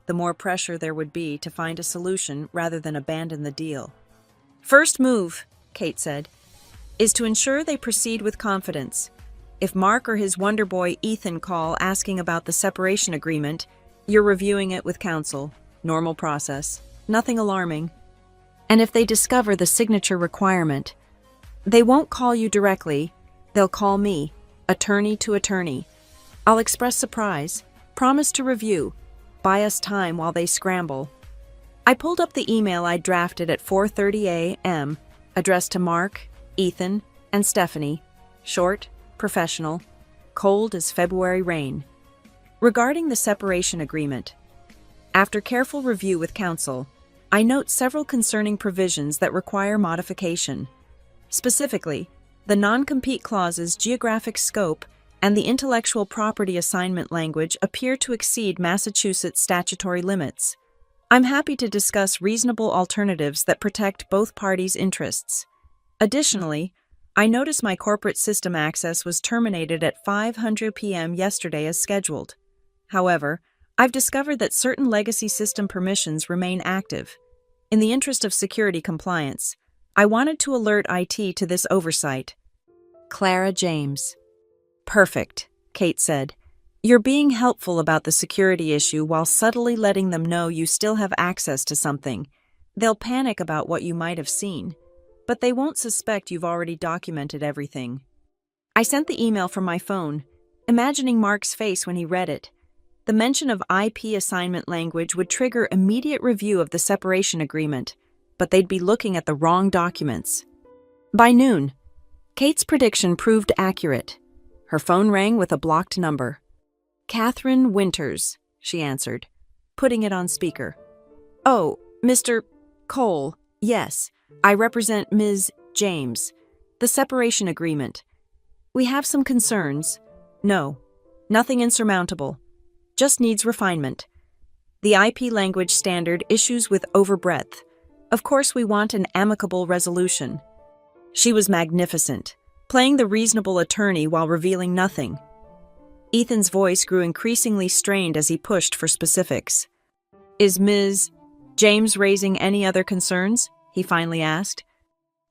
the more pressure there would be to find a solution rather than abandon the deal. "First move," Kate said, "is to ensure they proceed with confidence. If Mark or his wonder boy Ethan call asking about the separation agreement, you're reviewing it with counsel. Normal process. Nothing alarming. And if they discover the signature requirement, they won't call you directly, they'll call me, attorney to attorney. I'll express surprise, promise to review, buy us time while they scramble." I pulled up the email I'd drafted at 4:30 a.m., addressed to Mark, Ethan, and Stephanie, short, professional, cold as February rain. Regarding the separation agreement, after careful review with counsel, I note several concerning provisions that require modification. Specifically, the non-compete clause's geographic scope and the intellectual property assignment language appear to exceed Massachusetts statutory limits. I'm happy to discuss reasonable alternatives that protect both parties' interests. Additionally, I notice my corporate system access was terminated at 5:00 p.m. yesterday as scheduled. However, I've discovered that certain legacy system permissions remain active. In the interest of security compliance, I wanted to alert IT to this oversight. Clara James. "Perfect," Kate said. "You're being helpful about the security issue while subtly letting them know you still have access to something. They'll panic about what you might have seen, but they won't suspect you've already documented everything." I sent the email from my phone, imagining Mark's face when he read it. The mention of IP assignment language would trigger immediate review of the separation agreement, but they'd be looking at the wrong documents. By noon, Kate's prediction proved accurate. Her phone rang with a blocked number. "Catherine Winters," she answered, putting it on speaker. "Oh, Mr. Cole, yes. I represent Ms. James. The separation agreement. We have some concerns. No, nothing insurmountable. Just needs refinement. The IP language standard issues with overbreadth. Of course, we want an amicable resolution." She was magnificent, playing the reasonable attorney while revealing nothing. Ethan's voice grew increasingly strained as he pushed for specifics. "Is Ms. James raising any other concerns?" he finally asked.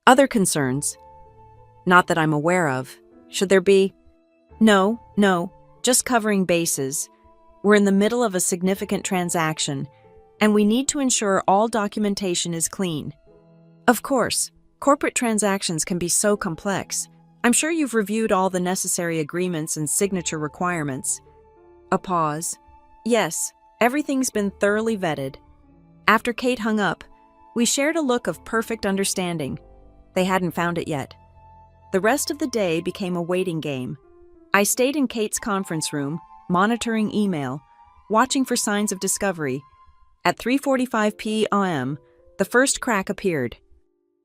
"Other concerns? Not that I'm aware of. Should there be?" No, just covering bases. We're in the middle of a significant transaction, and we need to ensure all documentation is clean." Of course, corporate transactions can be so complex. I'm sure you've reviewed all the necessary agreements and signature requirements. A pause. "Yes, everything's been thoroughly vetted." After Kate hung up, we shared a look of perfect understanding. They hadn't found it yet. The rest of the day became a waiting game. I stayed in Kate's conference room, monitoring email, watching for signs of discovery. At 3:45 p.m., the first crack appeared.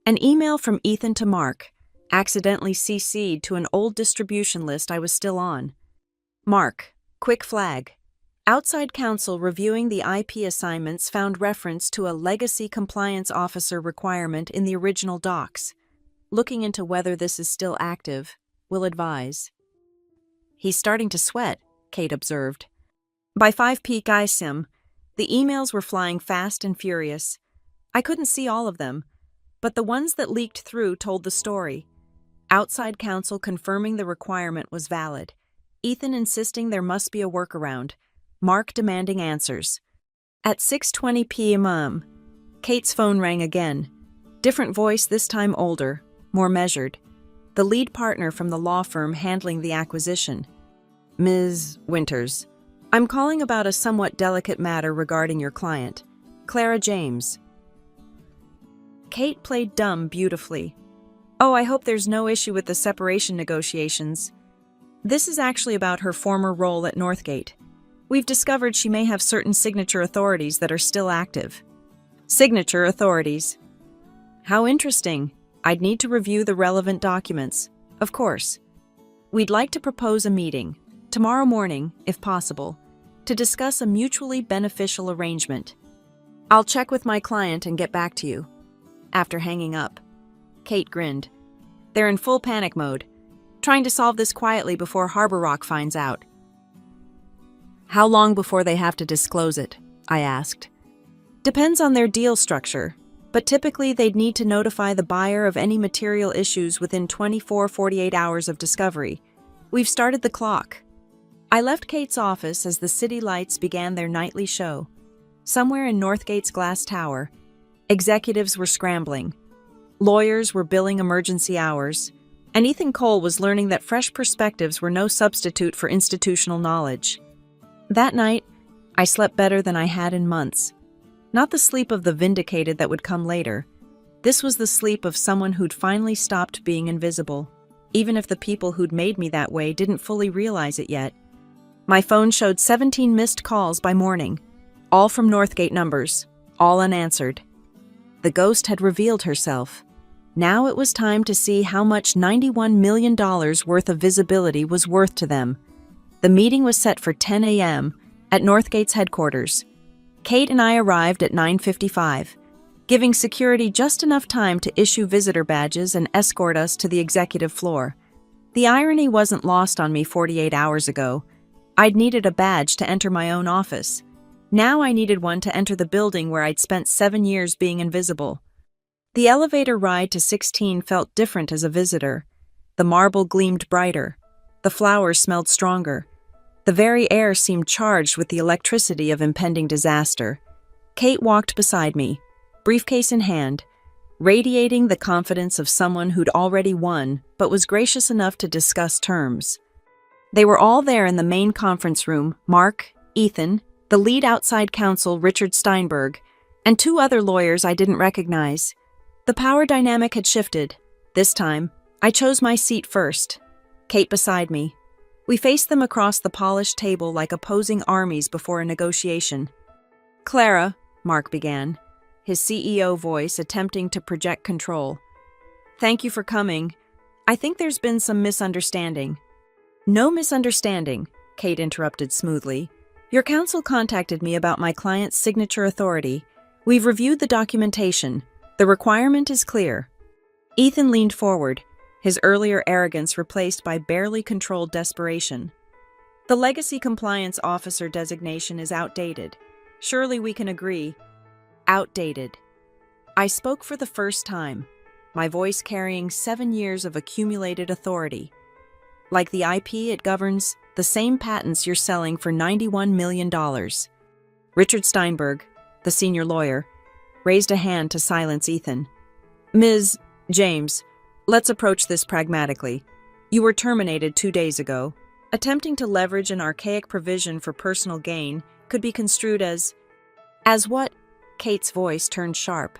An email from Ethan to Mark, accidentally CC'd to an old distribution list I was still on. Mark, quick flag. Outside counsel reviewing the IP assignments found reference to a legacy compliance officer requirement in the original docs. Looking into whether this is still active, will advise. He's starting to sweat, Kate observed. By 5 p.m., the emails were flying fast and furious. I couldn't see all of them, but the ones that leaked through told the story. Outside counsel confirming the requirement was valid. Ethan insisting there must be a workaround. Mark demanding answers. At 6:20 p.m., Kate's phone rang again. Different voice, this time older, more measured. The lead partner from the law firm handling the acquisition. Ms. Winters, I'm calling about a somewhat delicate matter regarding your client, Clara James. Kate played dumb beautifully. Oh, I hope there's no issue with the separation negotiations. This is actually about her former role at Northgate. We've discovered she may have certain signature authorities that are still active. Signature authorities. How interesting. I'd need to review the relevant documents. Of course. We'd like to propose a meeting, tomorrow morning, if possible, to discuss a mutually beneficial arrangement. I'll check with my client and get back to you. After hanging up, Kate grinned. They're in full panic mode, trying to solve this quietly before Harbor Rock finds out. How long before they have to disclose it? I asked. Depends on their deal structure, but typically they'd need to notify the buyer of any material issues within 24-48 hours of discovery. We've started the clock. I left Kate's office as the city lights began their nightly show. Somewhere in Northgate's glass tower, executives were scrambling. Lawyers were billing emergency hours, and Ethan Cole was learning that fresh perspectives were no substitute for institutional knowledge. That night, I slept better than I had in months. Not the sleep of the vindicated that would come later. This was the sleep of someone who'd finally stopped being invisible, even if the people who'd made me that way didn't fully realize it yet. My phone showed 17 missed calls by morning, all from Northgate numbers, all unanswered. The ghost had revealed herself. Now it was time to see how much $91 million worth of visibility was worth to them. The meeting was set for 10 a.m. at Northgate's headquarters. Kate and I arrived at 9:55, giving security just enough time to issue visitor badges and escort us to the executive floor. The irony wasn't lost on me 48 hours ago. I'd needed a badge to enter my own office. Now I needed one to enter the building where I'd spent 7 years being invisible. The elevator ride to 16 felt different as a visitor. The marble gleamed brighter. The flowers smelled stronger. The very air seemed charged with the electricity of impending disaster. Kate walked beside me, briefcase in hand, radiating the confidence of someone who'd already won but was gracious enough to discuss terms. They were all there in the main conference room, Mark, Ethan, the lead outside counsel Richard Steinberg, and 2 other lawyers I didn't recognize. The power dynamic had shifted. This time, I chose my seat first. Kate beside me. We faced them across the polished table like opposing armies before a negotiation. Clara, Mark began, his CEO voice attempting to project control. Thank you for coming. I think there's been some misunderstanding. No misunderstanding, Kate interrupted smoothly. Your counsel contacted me about my client's signature authority. We've reviewed the documentation. The requirement is clear. Ethan leaned forward, his earlier arrogance replaced by barely controlled desperation. The legacy compliance officer designation is outdated. Surely we can agree. Outdated. I spoke for the first time, my voice carrying 7 years of accumulated authority. Like the IP it governs, the same patents you're selling for $91 million. Richard Steinberg, the senior lawyer, raised a hand to silence Ethan. Ms. James, let's approach this pragmatically. You were terminated 2 days ago. Attempting to leverage an archaic provision for personal gain could be construed as what? Kate's voice turned sharp.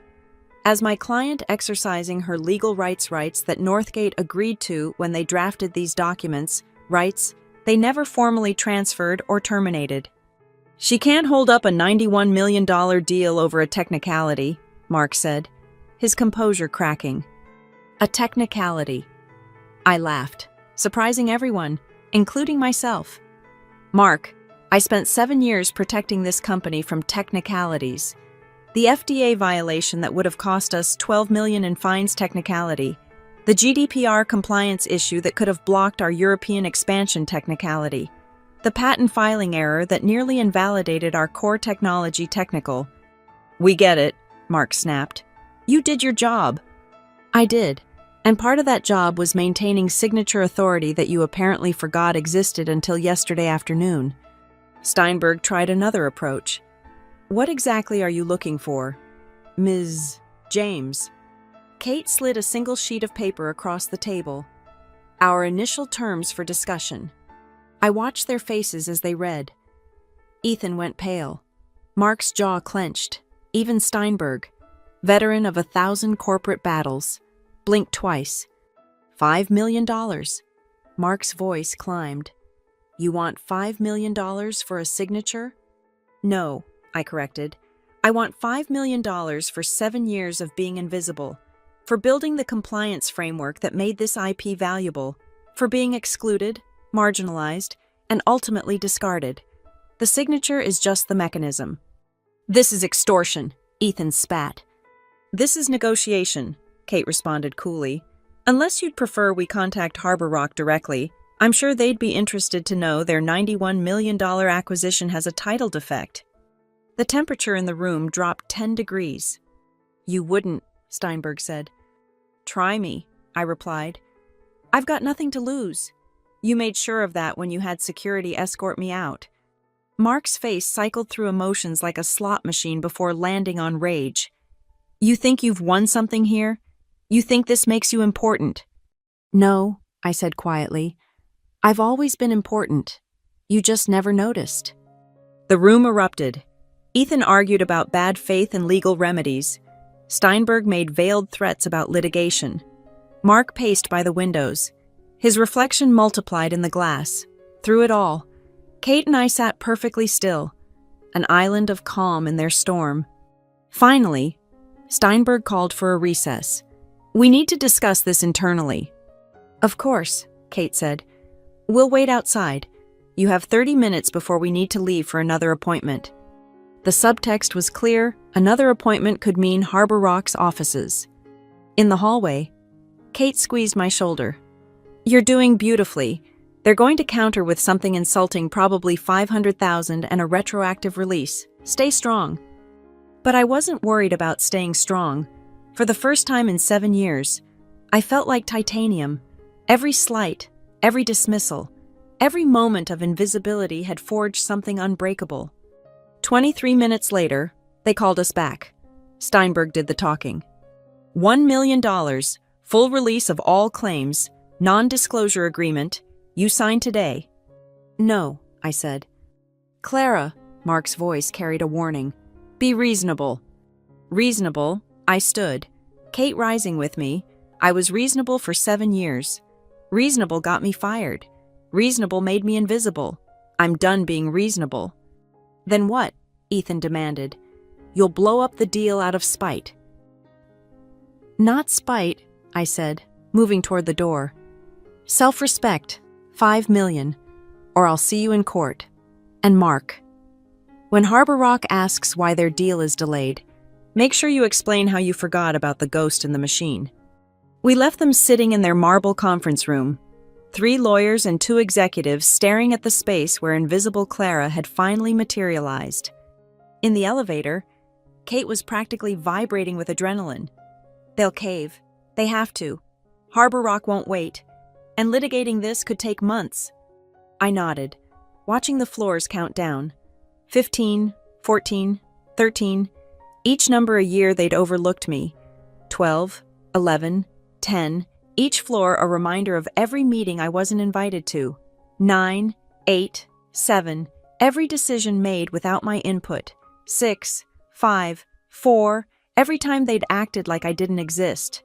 As my client exercising her legal rights that Northgate agreed to when they drafted these documents, rights They never formally transferred or terminated. She can't hold up a $91 million deal over a technicality, Mark said, his composure cracking. A technicality. I laughed, surprising everyone, including myself. Mark, I spent 7 years protecting this company from technicalities. The FDA violation that would have cost us $12 million in fines technicality. The GDPR compliance issue that could have blocked our European expansion technicality. The patent filing error that nearly invalidated our core technology technical. We get it, Mark snapped. You did your job. I did, and part of that job was maintaining signature authority that you apparently forgot existed until yesterday afternoon. Steinberg tried another approach. What exactly are you looking for, Ms. James? Kate slid a single sheet of paper across the table. Our initial terms for discussion. I watched their faces as they read. Ethan went pale. Mark's jaw clenched. Even Steinberg, veteran of 1,000 corporate battles, blinked twice. $5 million. Mark's voice climbed. You want $5 million for a signature? No, I corrected. I want $5 million for 7 years of being invisible. For building the compliance framework that made this IP valuable, for being excluded, marginalized, and ultimately discarded. The signature is just the mechanism. This is extortion, Ethan spat. This is negotiation, Kate responded coolly. Unless you'd prefer we contact Harbor Rock directly, I'm sure they'd be interested to know their $91 million acquisition has a title defect. The temperature in the room dropped 10 degrees. You wouldn't, Steinberg said. Try me, I replied. I've got nothing to lose. You made sure of that when you had security escort me out. Mark's face cycled through emotions like a slot machine before landing on rage. You think you've won something here? You think this makes you important? No, I said quietly. I've always been important. You just never noticed. The room erupted. Ethan argued about bad faith and legal remedies. Steinberg made veiled threats about litigation. Mark paced by the windows. His reflection multiplied in the glass. Through it all, Kate and I sat perfectly still, an island of calm in their storm. Finally, Steinberg called for a recess. We need to discuss this internally. Of course, Kate said. We'll wait outside. You have 30 minutes before we need to leave for another appointment. The subtext was clear. Another appointment could mean Harbor Rock's offices. In the hallway, Kate squeezed my shoulder. You're doing beautifully. They're going to counter with something insulting, probably $500,000 and a retroactive release. Stay strong. But I wasn't worried about staying strong. For the first time in 7 years, I felt like titanium. Every slight, every dismissal, every moment of invisibility had forged something unbreakable. 23 minutes later, they called us back. Steinberg did the talking. $1 million, full release of all claims, non-disclosure agreement. You sign today. No, I said. Clara, Mark's voice carried a warning. Be reasonable. Reasonable, I stood. Kate rising with me. I was reasonable for 7 years. Reasonable got me fired. Reasonable made me invisible. I'm done being reasonable. Then what? Ethan demanded. You'll blow up the deal out of spite. Not spite, I said, moving toward the door. Self-respect, $5 million, or I'll see you in court. And Mark. When Harbor Rock asks why their deal is delayed, make sure you explain how you forgot about the ghost in the machine. We left them sitting in their marble conference room, 3 lawyers and 2 executives staring at the space where invisible Clara had finally materialized. In the elevator, Kate was practically vibrating with adrenaline. They'll cave. They have to. Harbor Rock won't wait. And litigating this could take months. I nodded, watching the floors count down. 15, 14, 13. Each number a year they'd overlooked me. 12, 11, 10. Each floor a reminder of every meeting I wasn't invited to. 9, 8, 7. Every decision made without my input. 6, 5, 4. Every time they'd acted like I didn't exist.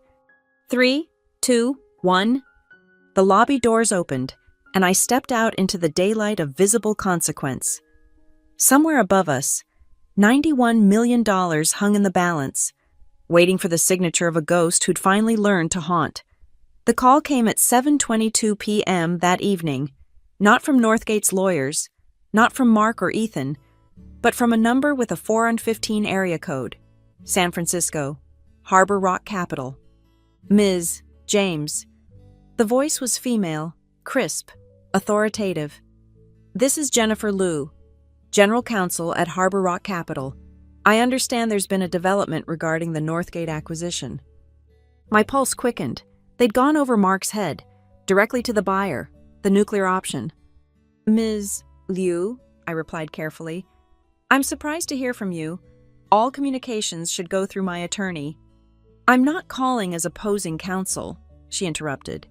3, 2, 1. The lobby doors opened, and I stepped out into the daylight of visible consequence. Somewhere above us, $91 million hung in the balance, waiting for the signature of a ghost who'd finally learned to haunt. The call came at 7:22 p.m. that evening, not from Northgate's lawyers, not from Mark or Ethan, but from a number with a 415 area code, San Francisco, Harbor Rock Capital. Ms. James. The voice was female, crisp, authoritative. "This is Jennifer Liu, General Counsel at Harbor Rock Capital. I understand there's been a development regarding the Northgate acquisition." My pulse quickened. They'd gone over Mark's head, directly to the buyer, the nuclear option. "Ms. Liu," I replied carefully, "I'm surprised to hear from you. All communications should go through my attorney." "I'm not calling as opposing counsel," she interrupted.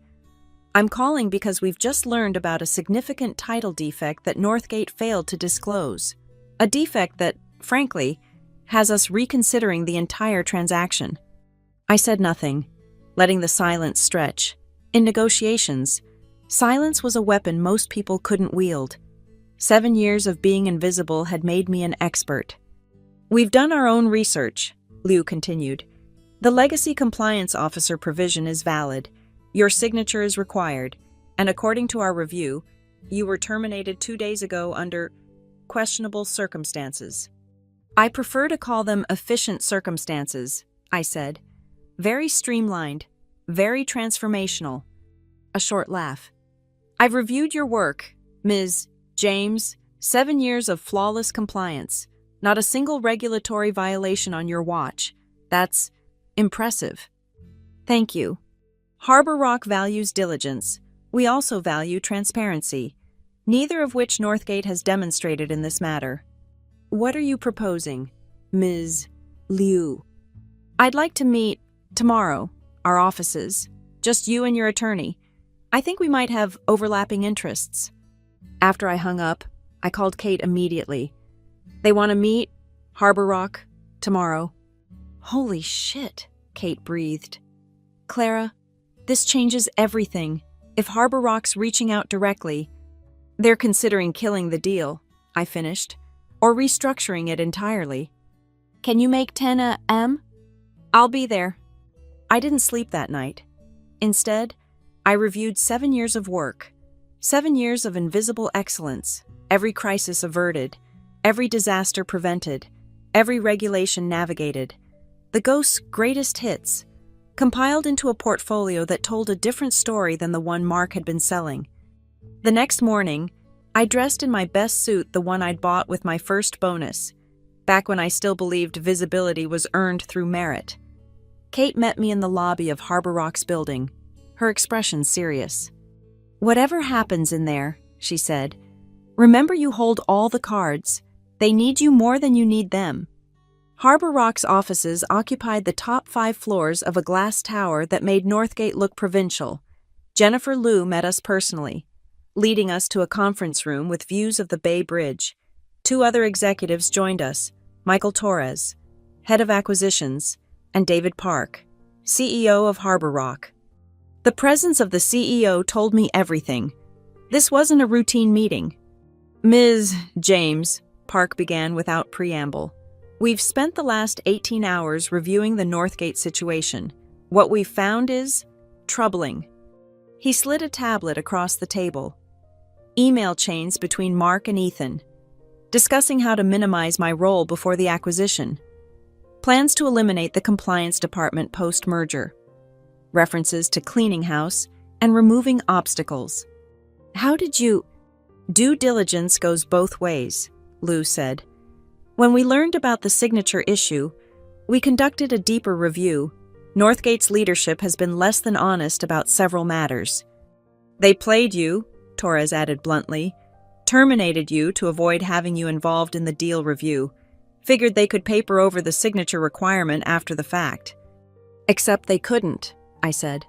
"I'm calling because we've just learned about a significant title defect that Northgate failed to disclose. A defect that, frankly, has us reconsidering the entire transaction." I said nothing, letting the silence stretch. In negotiations, silence was a weapon most people couldn't wield. 7 years of being invisible had made me an expert. "We've done our own research," Liu continued. "The legacy compliance officer provision is valid. Your signature is required, and according to our review, you were terminated 2 days ago under questionable circumstances." "I prefer to call them efficient circumstances," I said. "Very streamlined, very transformational." A short laugh. "I've reviewed your work, Ms. James. 7 years of flawless compliance. Not a single regulatory violation on your watch. That's impressive." "Thank you. Harbor Rock values diligence. We also value transparency, neither of which Northgate has demonstrated in this matter." "What are you proposing, Ms. Liu?" "I'd like to meet tomorrow, our offices, just you and your attorney. I think we might have overlapping interests." After I hung up, I called Kate immediately. "They want to meet, Harbor Rock, tomorrow." "Holy shit," Kate breathed. "Clara, this changes everything. If Harbor Rock's reaching out directly, they're considering killing the deal," I finished, "or restructuring it entirely." "Can you make 10 a.m.? I'll be there." I didn't sleep that night. Instead, I reviewed 7 years of work, 7 years of invisible excellence, every crisis averted, every disaster prevented, every regulation navigated. The Ghost's greatest hits, compiled into a portfolio that told a different story than the one Mark had been selling. The next morning, I dressed in my best suit, the one I'd bought with my first bonus, back when I still believed visibility was earned through merit. Kate met me in the lobby of Harbor Rock's building, her expression serious. "Whatever happens in there," she said, "remember you hold all the cards. They need you more than you need them." Harbor Rock's offices occupied the top 5 floors of a glass tower that made Northgate look provincial. Jennifer Liu met us personally, leading us to a conference room with views of the Bay Bridge. 2 other executives joined us, Michael Torres, head of acquisitions, and David Park, CEO of Harbor Rock. The presence of the CEO told me everything. This wasn't a routine meeting. "Ms. James," Park began without preamble, "we've spent the last 18 hours reviewing the Northgate situation. What we've found is troubling." He slid a tablet across the table. Email chains between Mark and Ethan, discussing how to minimize my role before the acquisition. Plans to eliminate the compliance department post-merger. References to cleaning house and removing obstacles. "How did you—" "Due diligence goes both ways," Liu said. "When we learned about the signature issue, we conducted a deeper review. Northgate's leadership has been less than honest about several matters. They played you," Torres added bluntly, "terminated you to avoid having you involved in the deal review. Figured they could paper over the signature requirement after the fact." "Except they couldn't," I said.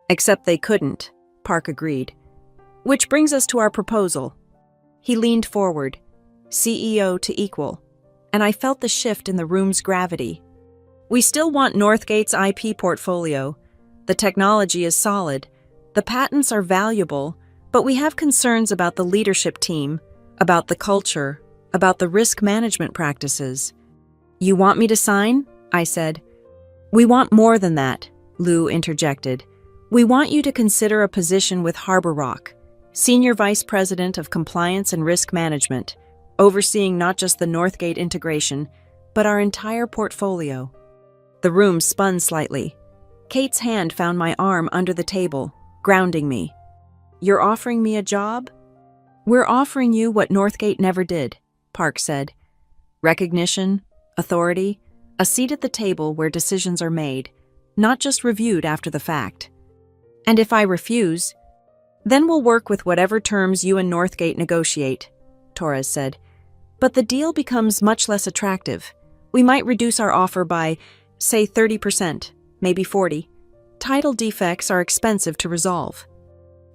"Except they couldn't," Park agreed. "Which brings us to our proposal." He leaned forward, CEO to equal, and I felt the shift in the room's gravity. "We still want Northgate's IP portfolio. The technology is solid. The patents are valuable. But we have concerns about the leadership team, about the culture, about the risk management practices. You want me to sign? I said. We want more than that, Lou interjected. We want you to consider a position with Harbor Rock, Senior Vice President of Compliance and Risk Management, overseeing not just the Northgate integration, but our entire portfolio. The room spun slightly. Kate's hand found my arm under the table, grounding me. You're offering me a job? We're offering you what Northgate never did, Park said. Recognition, authority, a seat at the table where decisions are made, not just reviewed after the fact. And if I refuse, then we'll work with whatever terms you and Northgate negotiate, Torres said. But the deal becomes much less attractive. We might reduce our offer by, say, 30%, maybe 40%. Title defects are expensive to resolve.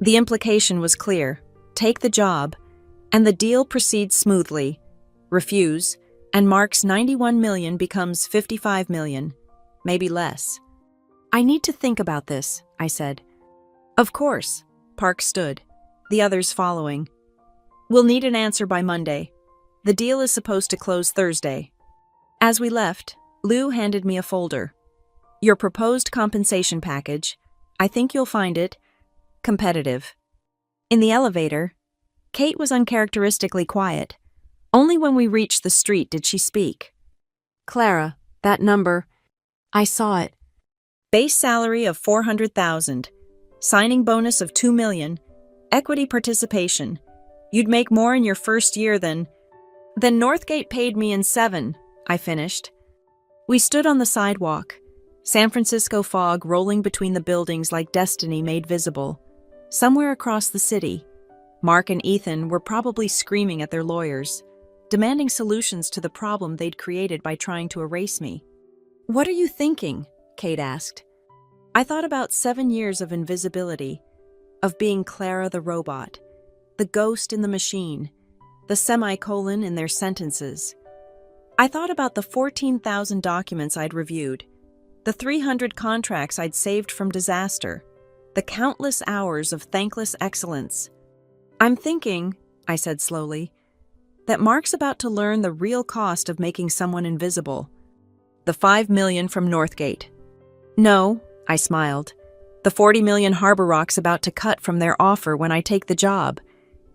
The implication was clear. Take the job, and the deal proceeds smoothly. Refuse, and Mark's $91 million becomes $55 million, maybe less. I need to think about this, I said. Of course, Park stood, the others following. We'll need an answer by Monday. The deal is supposed to close Thursday. As we left, Lou handed me a folder. Your proposed compensation package. I think you'll find it competitive. In the elevator, Kate was uncharacteristically quiet. Only when we reached the street did she speak. Clara, that number. I saw it. Base salary of $400,000. Signing bonus of $2 million. Equity participation. You'd make more in your first year than Northgate paid me in 7, I finished. We stood on the sidewalk. San Francisco fog rolling between the buildings like destiny made visible. Somewhere across the city, Mark and Ethan were probably screaming at their lawyers, demanding solutions to the problem they'd created by trying to erase me. What are you thinking? Kate asked. I thought about 7 years of invisibility, of being Clara the robot, the ghost in the machine, the semicolon in their sentences. I thought about the 14,000 documents I'd reviewed, the 300 contracts I'd saved from disaster, the countless hours of thankless excellence. I'm thinking, I said slowly, that Mark's about to learn the real cost of making someone invisible. The $5 million from Northgate. No, I smiled. The $40 million Harbor Rock's about to cut from their offer when I take the job.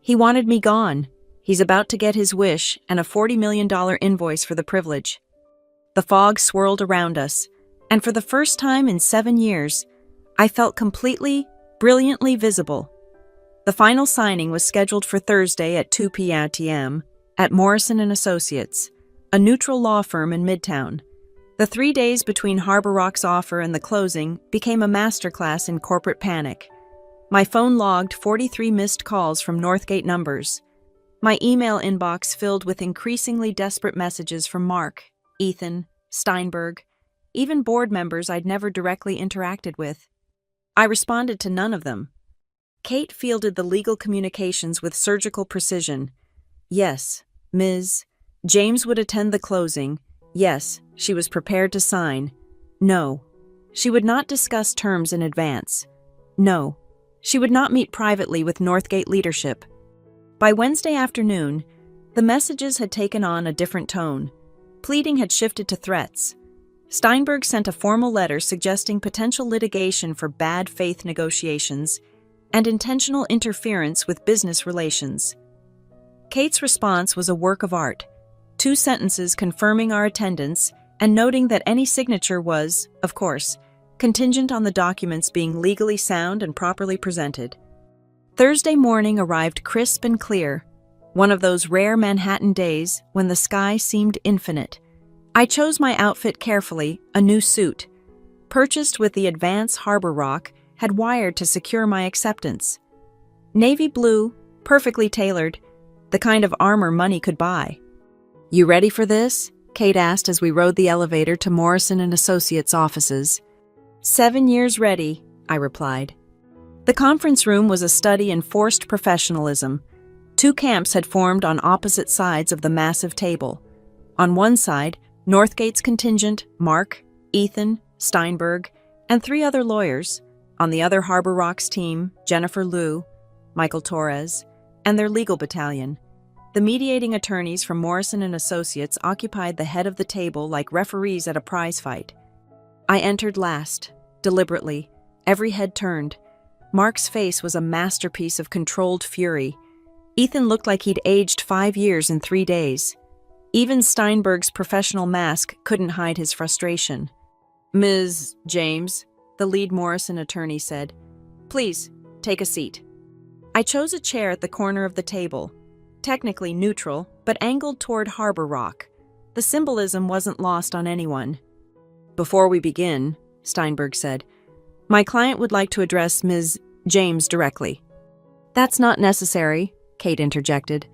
He wanted me gone. He's about to get his wish and a $40 million invoice for the privilege. The fog swirled around us, and for the first time in 7 years, I felt completely, brilliantly visible. The final signing was scheduled for Thursday at 2 p.m. at Morrison & Associates, a neutral law firm in Midtown. The 3 days between Harbor Rock's offer and the closing became a masterclass in corporate panic. My phone logged 43 missed calls from Northgate numbers. My email inbox filled with increasingly desperate messages from Mark, Ethan, Steinberg, even board members I'd never directly interacted with. I responded to none of them. Kate fielded the legal communications with surgical precision. Yes, Ms. James would attend the closing. Yes, she was prepared to sign. No, she would not discuss terms in advance. No, she would not meet privately with Northgate leadership. By Wednesday afternoon, the messages had taken on a different tone. Pleading had shifted to threats. Steinberg sent a formal letter suggesting potential litigation for bad faith negotiations and intentional interference with business relations. Kate's response was a work of art, 2 sentences confirming our attendance and noting that any signature was, of course, contingent on the documents being legally sound and properly presented. Thursday morning arrived crisp and clear, one of those rare Manhattan days when the sky seemed infinite. I chose my outfit carefully, a new suit, purchased with the advance Harbor Rock had wired to secure my acceptance. Navy blue, perfectly tailored, the kind of armor money could buy. You ready for this? Kate asked as we rode the elevator to Morrison & Associates offices. 7 years ready, I replied. The conference room was a study in forced professionalism. 2 camps had formed on opposite sides of the massive table. On one side, Northgate's contingent, Mark, Ethan, Steinberg, and 3 other lawyers. On the other, Harbor Rock's team, Jennifer Liu, Michael Torres, and their legal battalion. The mediating attorneys from Morrison and Associates occupied the head of the table like referees at a prize fight. I entered last, deliberately, every head turned. Mark's face was a masterpiece of controlled fury. Ethan looked like he'd aged 5 years in 3 days. Even Steinberg's professional mask couldn't hide his frustration. "Ms. James," the lead Morrison attorney said, "please, take a seat." I chose a chair at the corner of the table, technically neutral, but angled toward Harbor Rock. The symbolism wasn't lost on anyone. "Before we begin," Steinberg said, "my client would like to address Ms. James directly." "That's not necessary," Kate interjected.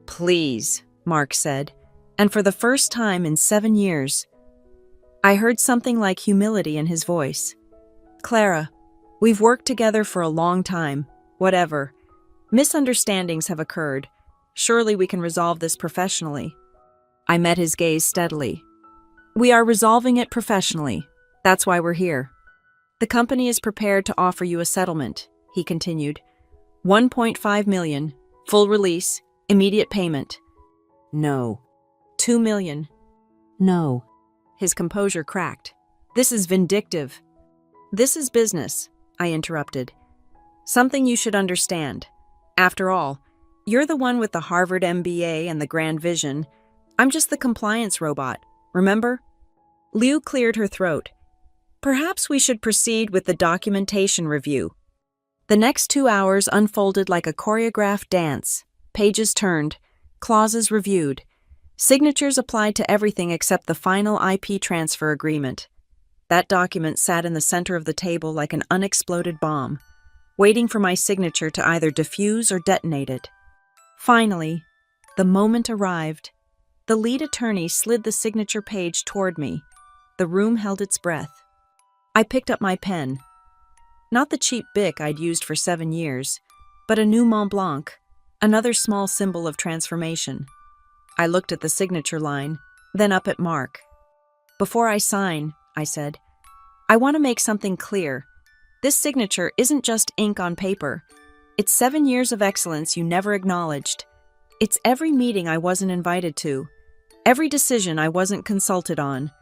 "Please," Mark said, and for the first time in 7 years, I heard something like humility in his voice. "Clara, we've worked together for a long time. Whatever. Misunderstandings have occurred. Surely we can resolve this professionally." I met his gaze steadily. "We are resolving it professionally. That's why we're here. The company is prepared to offer you a settlement," he continued. "1.5 million, full release, immediate payment." "No." "2 million." "No." His composure cracked. "This is vindictive." "This is business," I interrupted. "Something you should understand. After all, you're the one with the Harvard MBA and the grand vision. I'm just the compliance robot, remember?" Liu cleared her throat. "Perhaps we should proceed with the documentation review." The next 2 hours unfolded like a choreographed dance. Pages turned, clauses reviewed, signatures applied to everything except the final IP transfer agreement. That document sat in the center of the table like an unexploded bomb, waiting for my signature to either defuse or detonate it. Finally, the moment arrived. The lead attorney slid the signature page toward me. The room held its breath. I picked up my pen. Not the cheap Bic I'd used for 7 years, but a new Mont Blanc, another small symbol of transformation. I looked at the signature line, then up at Mark. "Before I sign," I said, "I want to make something clear. This signature isn't just ink on paper. It's 7 years of excellence you never acknowledged. It's every meeting I wasn't invited to, every decision I wasn't consulted on,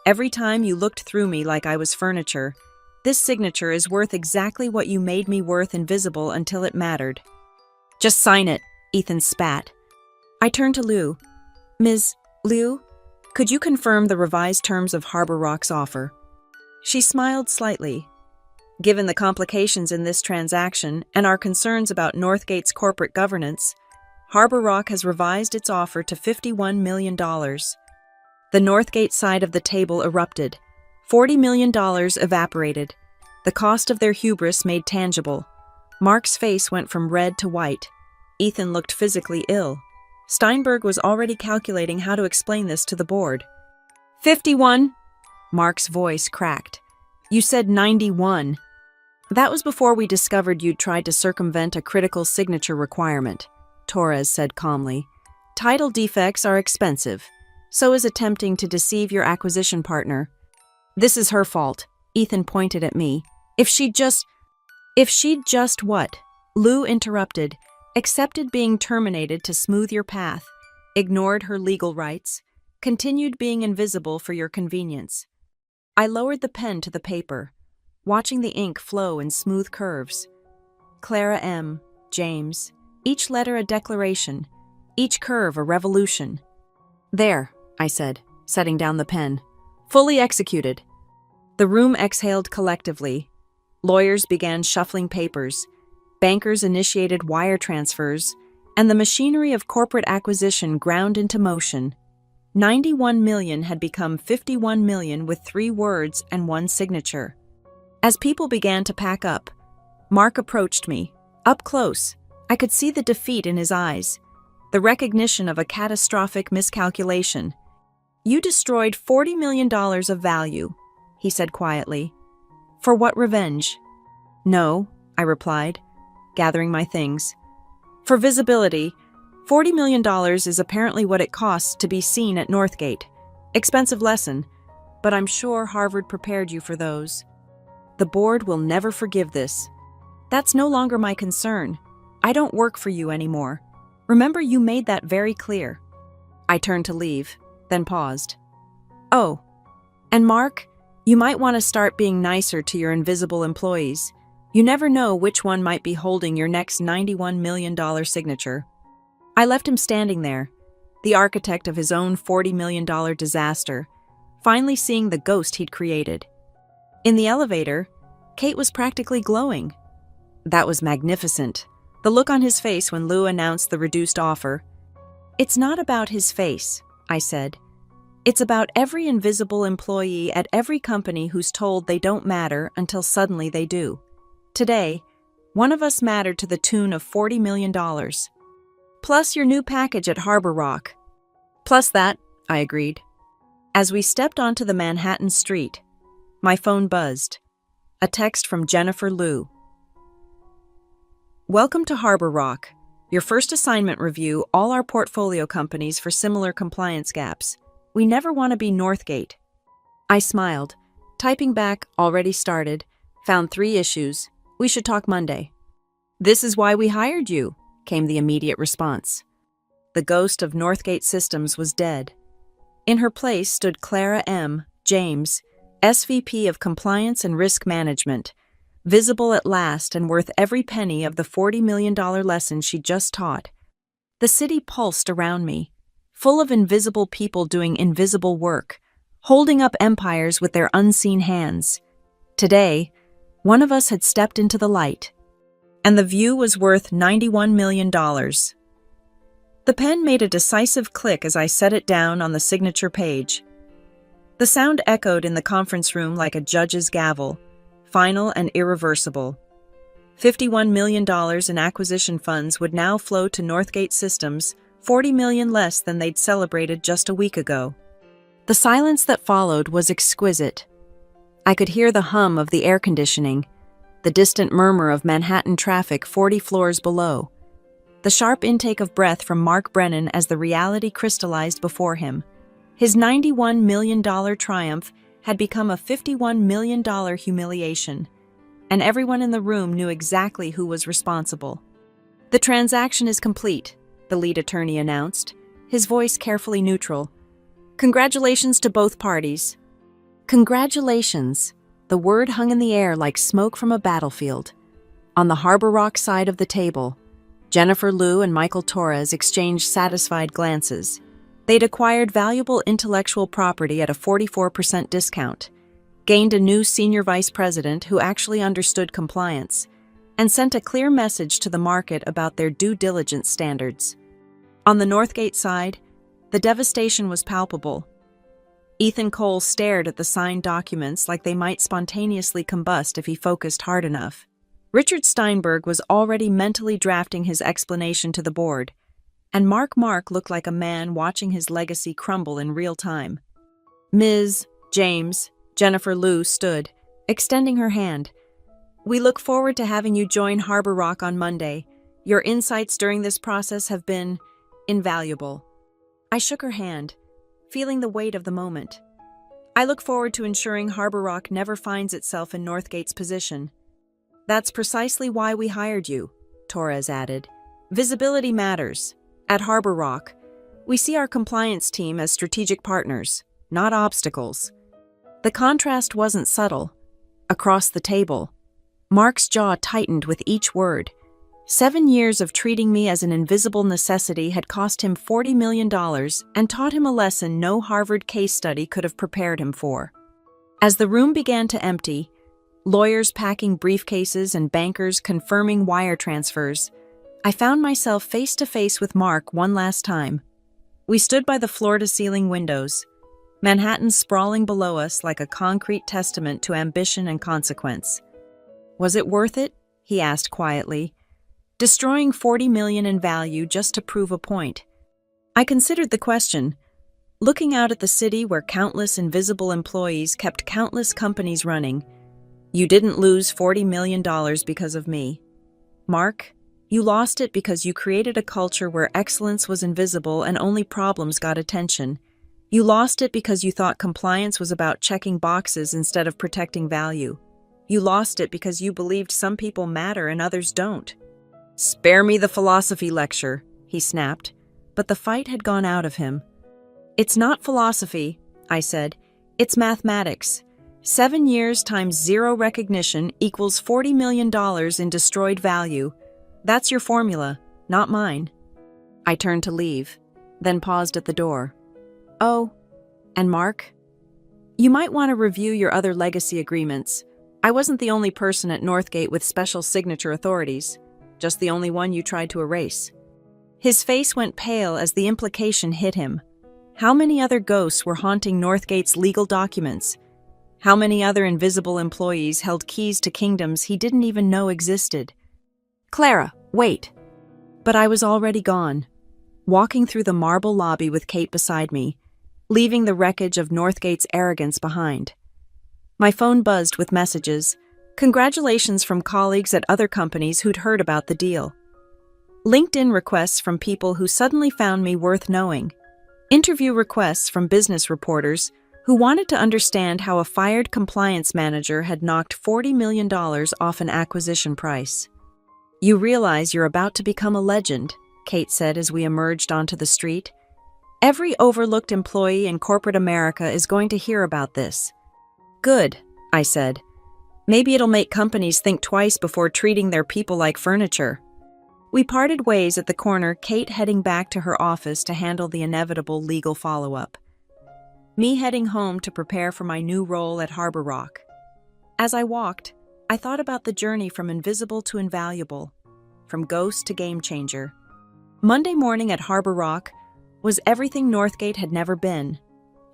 every time you looked through me like I was furniture. This signature is worth exactly what you made me worth invisible until it mattered." "Just sign it," Ethan spat. I turned to Liu. "Ms. Liu, could you confirm the revised terms of Harbor Rock's offer?" She smiled slightly. "Given the complications in this transaction and our concerns about Northgate's corporate governance, Harbor Rock has revised its offer to $51 million. The Northgate side of the table erupted. $40 million evaporated. The cost of their hubris made tangible. Mark's face went from red to white. Ethan looked physically ill. Steinberg was already calculating how to explain this to the board. 51. Mark's voice cracked. "You said 91. "That was before we discovered you'd tried to circumvent a critical signature requirement," Torres said calmly. "Title defects are expensive. So is attempting to deceive your acquisition partner." "This is her fault," Ethan pointed at me. If she'd just what?" Liu interrupted. "Accepted being terminated to smooth your path, ignored her legal rights, continued being invisible for your convenience." I lowered the pen to the paper, watching the ink flow in smooth curves. Clara M. James, each letter a declaration, each curve a revolution. "There," I said, setting down the pen. "Fully executed." The room exhaled collectively. Lawyers began shuffling papers. Bankers initiated wire transfers, and the machinery of corporate acquisition ground into motion. 91 million had become 51 million with 3 words and 1 signature. As people began to pack up, Mark approached me. Up close, I could see the defeat in his eyes, the recognition of a catastrophic miscalculation. "You destroyed $40 million of value," he said quietly. "For what revenge?" "No," I replied, gathering my things. "For visibility. $40 million is apparently what it costs to be seen at Northgate. Expensive lesson, but I'm sure Harvard prepared you for those. The board will never forgive this." "That's no longer my concern," I don't work for you anymore. Remember, you made that very clear." I turned to leave, then paused. "Oh, and Mark, you might want to start being nicer to your invisible employees. You never know which one might be holding your next $91 million signature." I left him standing there, the architect of his own $40 million disaster, finally seeing the ghost he'd created. In the elevator, Kate was practically glowing. That was magnificent. The look on his face when Lou announced the reduced offer. "It's not about his face," I said. "It's about every invisible employee at every company who's told they don't matter until suddenly they do. Today, one of us mattered to the tune of $40 million. Plus your new package at Harbor Rock." "Plus that," I agreed. As we stepped onto the Manhattan street, my phone buzzed. A text from Jennifer Liu. "Welcome to Harbor Rock. Your first assignment review all our portfolio companies for similar compliance gaps. We never want to be Northgate." I smiled. Typing back, "Already started. Found 3 issues. We should talk Monday." "This is why we hired you," came the immediate response. The ghost of Northgate Systems was dead. In her place stood Clara M. James, SVP of Compliance and Risk Management, visible at last and worth every penny of the $40 million lesson she just taught. The city pulsed around me, full of invisible people doing invisible work, holding up empires with their unseen hands. Today, one of us had stepped into the light, and the view was worth $91 million. The pen made a decisive click as I set it down on the signature page. The sound echoed in the conference room like a judge's gavel, final and irreversible. $51 million in acquisition funds would now flow to Northgate Systems, $40 million less than they'd celebrated just a week ago. The silence that followed was exquisite. I could hear the hum of the air conditioning, the distant murmur of Manhattan traffic 40 floors below, the sharp intake of breath from Mark Brennan as the reality crystallized before him. His $91 million triumph had become a $51 million humiliation, and everyone in the room knew exactly who was responsible. "The transaction is complete," the lead attorney announced, his voice carefully neutral. "Congratulations to both parties." Congratulations. The word hung in the air like smoke from a battlefield. On the Harbor Rock side of the table, Jennifer Liu and Michael Torres exchanged satisfied glances. They'd acquired valuable intellectual property at a 44% discount, gained a new senior vice president who actually understood compliance, and sent a clear message to the market about their due diligence standards. On the Northgate side, the devastation was palpable. Ethan Cole stared at the signed documents like they might spontaneously combust if he focused hard enough. Richard Steinberg was already mentally drafting his explanation to the board, and Mark looked like a man watching his legacy crumble in real time. "Ms. James," Jennifer Liu stood, extending her hand. "We look forward to having you join Harbor Rock on Monday. Your insights during this process have been invaluable." I shook her hand, feeling the weight of the moment. "I look forward to ensuring Harbor Rock never finds itself in Northgate's position." "That's precisely why we hired you," Torres added. "Visibility matters. At Harbor Rock, we see our compliance team as strategic partners, not obstacles." The contrast wasn't subtle. Across the table, Mark's jaw tightened with each word. 7 years of treating me as an invisible necessity had cost him $40 million and taught him a lesson no Harvard case study could have prepared him for. As the room began to empty, lawyers packing briefcases and bankers confirming wire transfers, I found myself face to face with Mark one last time. We stood by the floor-to-ceiling windows, Manhattan sprawling below us like a concrete testament to ambition and consequence. "Was it worth it?" he asked quietly. "Destroying $40 million in value just to prove a point?" I considered the question, looking out at the city where countless invisible employees kept countless companies running. "You didn't lose $40 million because of me, Mark. You lost it because you created a culture where excellence was invisible and only problems got attention. You lost it because you thought compliance was about checking boxes instead of protecting value. You lost it because you believed some people matter and others don't." "Spare me the philosophy lecture," he snapped, but the fight had gone out of him. "It's not philosophy," I said. "It's mathematics. 7 years times 0 recognition equals $40 million in destroyed value. That's your formula, not mine." I turned to leave, then paused at the door. "Oh, and Mark? You might want to review your other legacy agreements. I wasn't the only person at Northgate with special signature authorities, just the only one you tried to erase." His face went pale as the implication hit him. How many other ghosts were haunting Northgate's legal documents? How many other invisible employees held keys to kingdoms he didn't even know existed? "Clara, wait!" But I was already gone, walking through the marble lobby with Kate beside me, leaving the wreckage of Northgate's arrogance behind. My phone buzzed with messages, congratulations from colleagues at other companies who'd heard about the deal. LinkedIn requests from people who suddenly found me worth knowing. Interview requests from business reporters who wanted to understand how a fired compliance manager had knocked $40 million off an acquisition price. "You realize you're about to become a legend," Kate said as we emerged onto the street. "Every overlooked employee in corporate America is going to hear about this." "Good," I said. "Maybe it'll make companies think twice before treating their people like furniture." We parted ways at the corner, Kate heading back to her office to handle the inevitable legal follow-up. Me heading home to prepare for my new role at Harbor Rock. As I walked, I thought about the journey from invisible to invaluable, from ghost to game changer. Monday morning at Harbor Rock was everything Northgate had never been.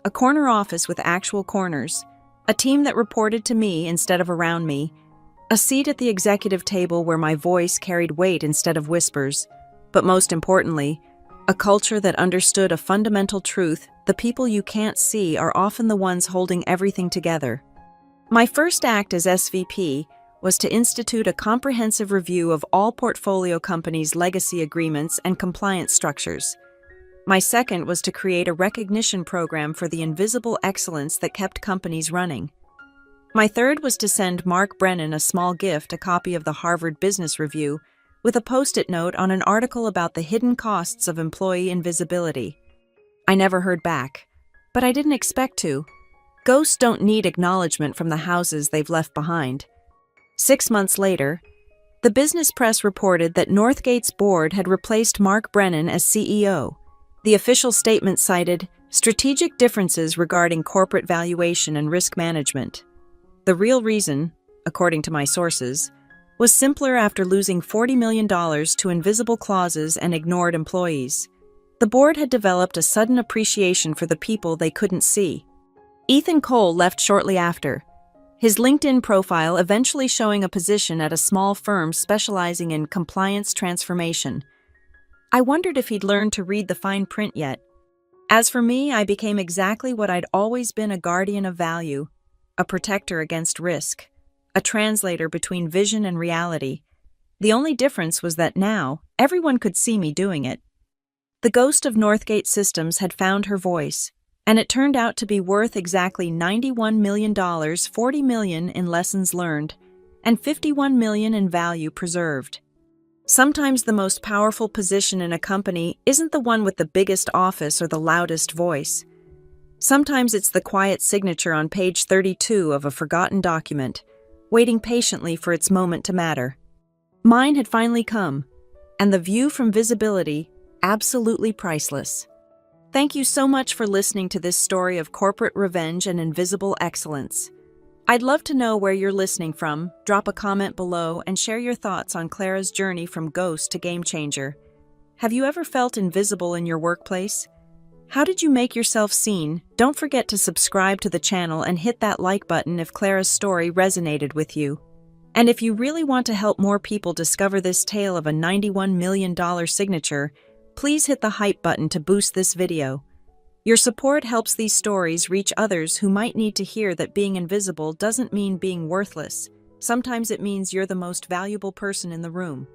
A corner office with actual corners, a team that reported to me instead of around me, a seat at the executive table where my voice carried weight instead of whispers, but most importantly, a culture that understood a fundamental truth: the people you can't see are often the ones holding everything together. My first act as SVP was to institute a comprehensive review of all portfolio companies' legacy agreements and compliance structures. My second was to create a recognition program for the invisible excellence that kept companies running. My third was to send Mark Brennan a small gift, a copy of the Harvard Business Review, with a post-it note on an article about the hidden costs of employee invisibility. I never heard back, but I didn't expect to. Ghosts don't need acknowledgement from the houses they've left behind. 6 months later, the business press reported that Northgate's board had replaced Mark Brennan as CEO. The official statement cited strategic differences regarding corporate valuation and risk management. The real reason, according to my sources, was simpler after losing $40 million to invisible clauses and ignored employees. The board had developed a sudden appreciation for the people they couldn't see. Ethan Cole left shortly after, his LinkedIn profile eventually showing a position at a small firm specializing in compliance transformation. I wondered if he'd learned to read the fine print yet. As for me, I became exactly what I'd always been: a guardian of value, a protector against risk, a translator between vision and reality. The only difference was that now, everyone could see me doing it. The ghost of Northgate Systems had found her voice, and it turned out to be worth exactly $91 million, $40 million in lessons learned, and $51 million in value preserved. Sometimes the most powerful position in a company isn't the one with the biggest office or the loudest voice. Sometimes it's the quiet signature on page 32 of a forgotten document, waiting patiently for its moment to matter. Mine had finally come, and the view from visibility, absolutely priceless. Thank you so much for listening to this story of corporate revenge and invisible excellence. I'd love to know where you're listening from. Drop a comment below and share your thoughts on Clara's journey from ghost to game changer. Have you ever felt invisible in your workplace? How did you make yourself seen? Don't forget to subscribe to the channel and hit that like button if Clara's story resonated with you. And if you really want to help more people discover this tale of a $91 million signature, please hit the hype button to boost this video. Your support helps these stories reach others who might need to hear that being invisible doesn't mean being worthless. Sometimes it means you're the most valuable person in the room.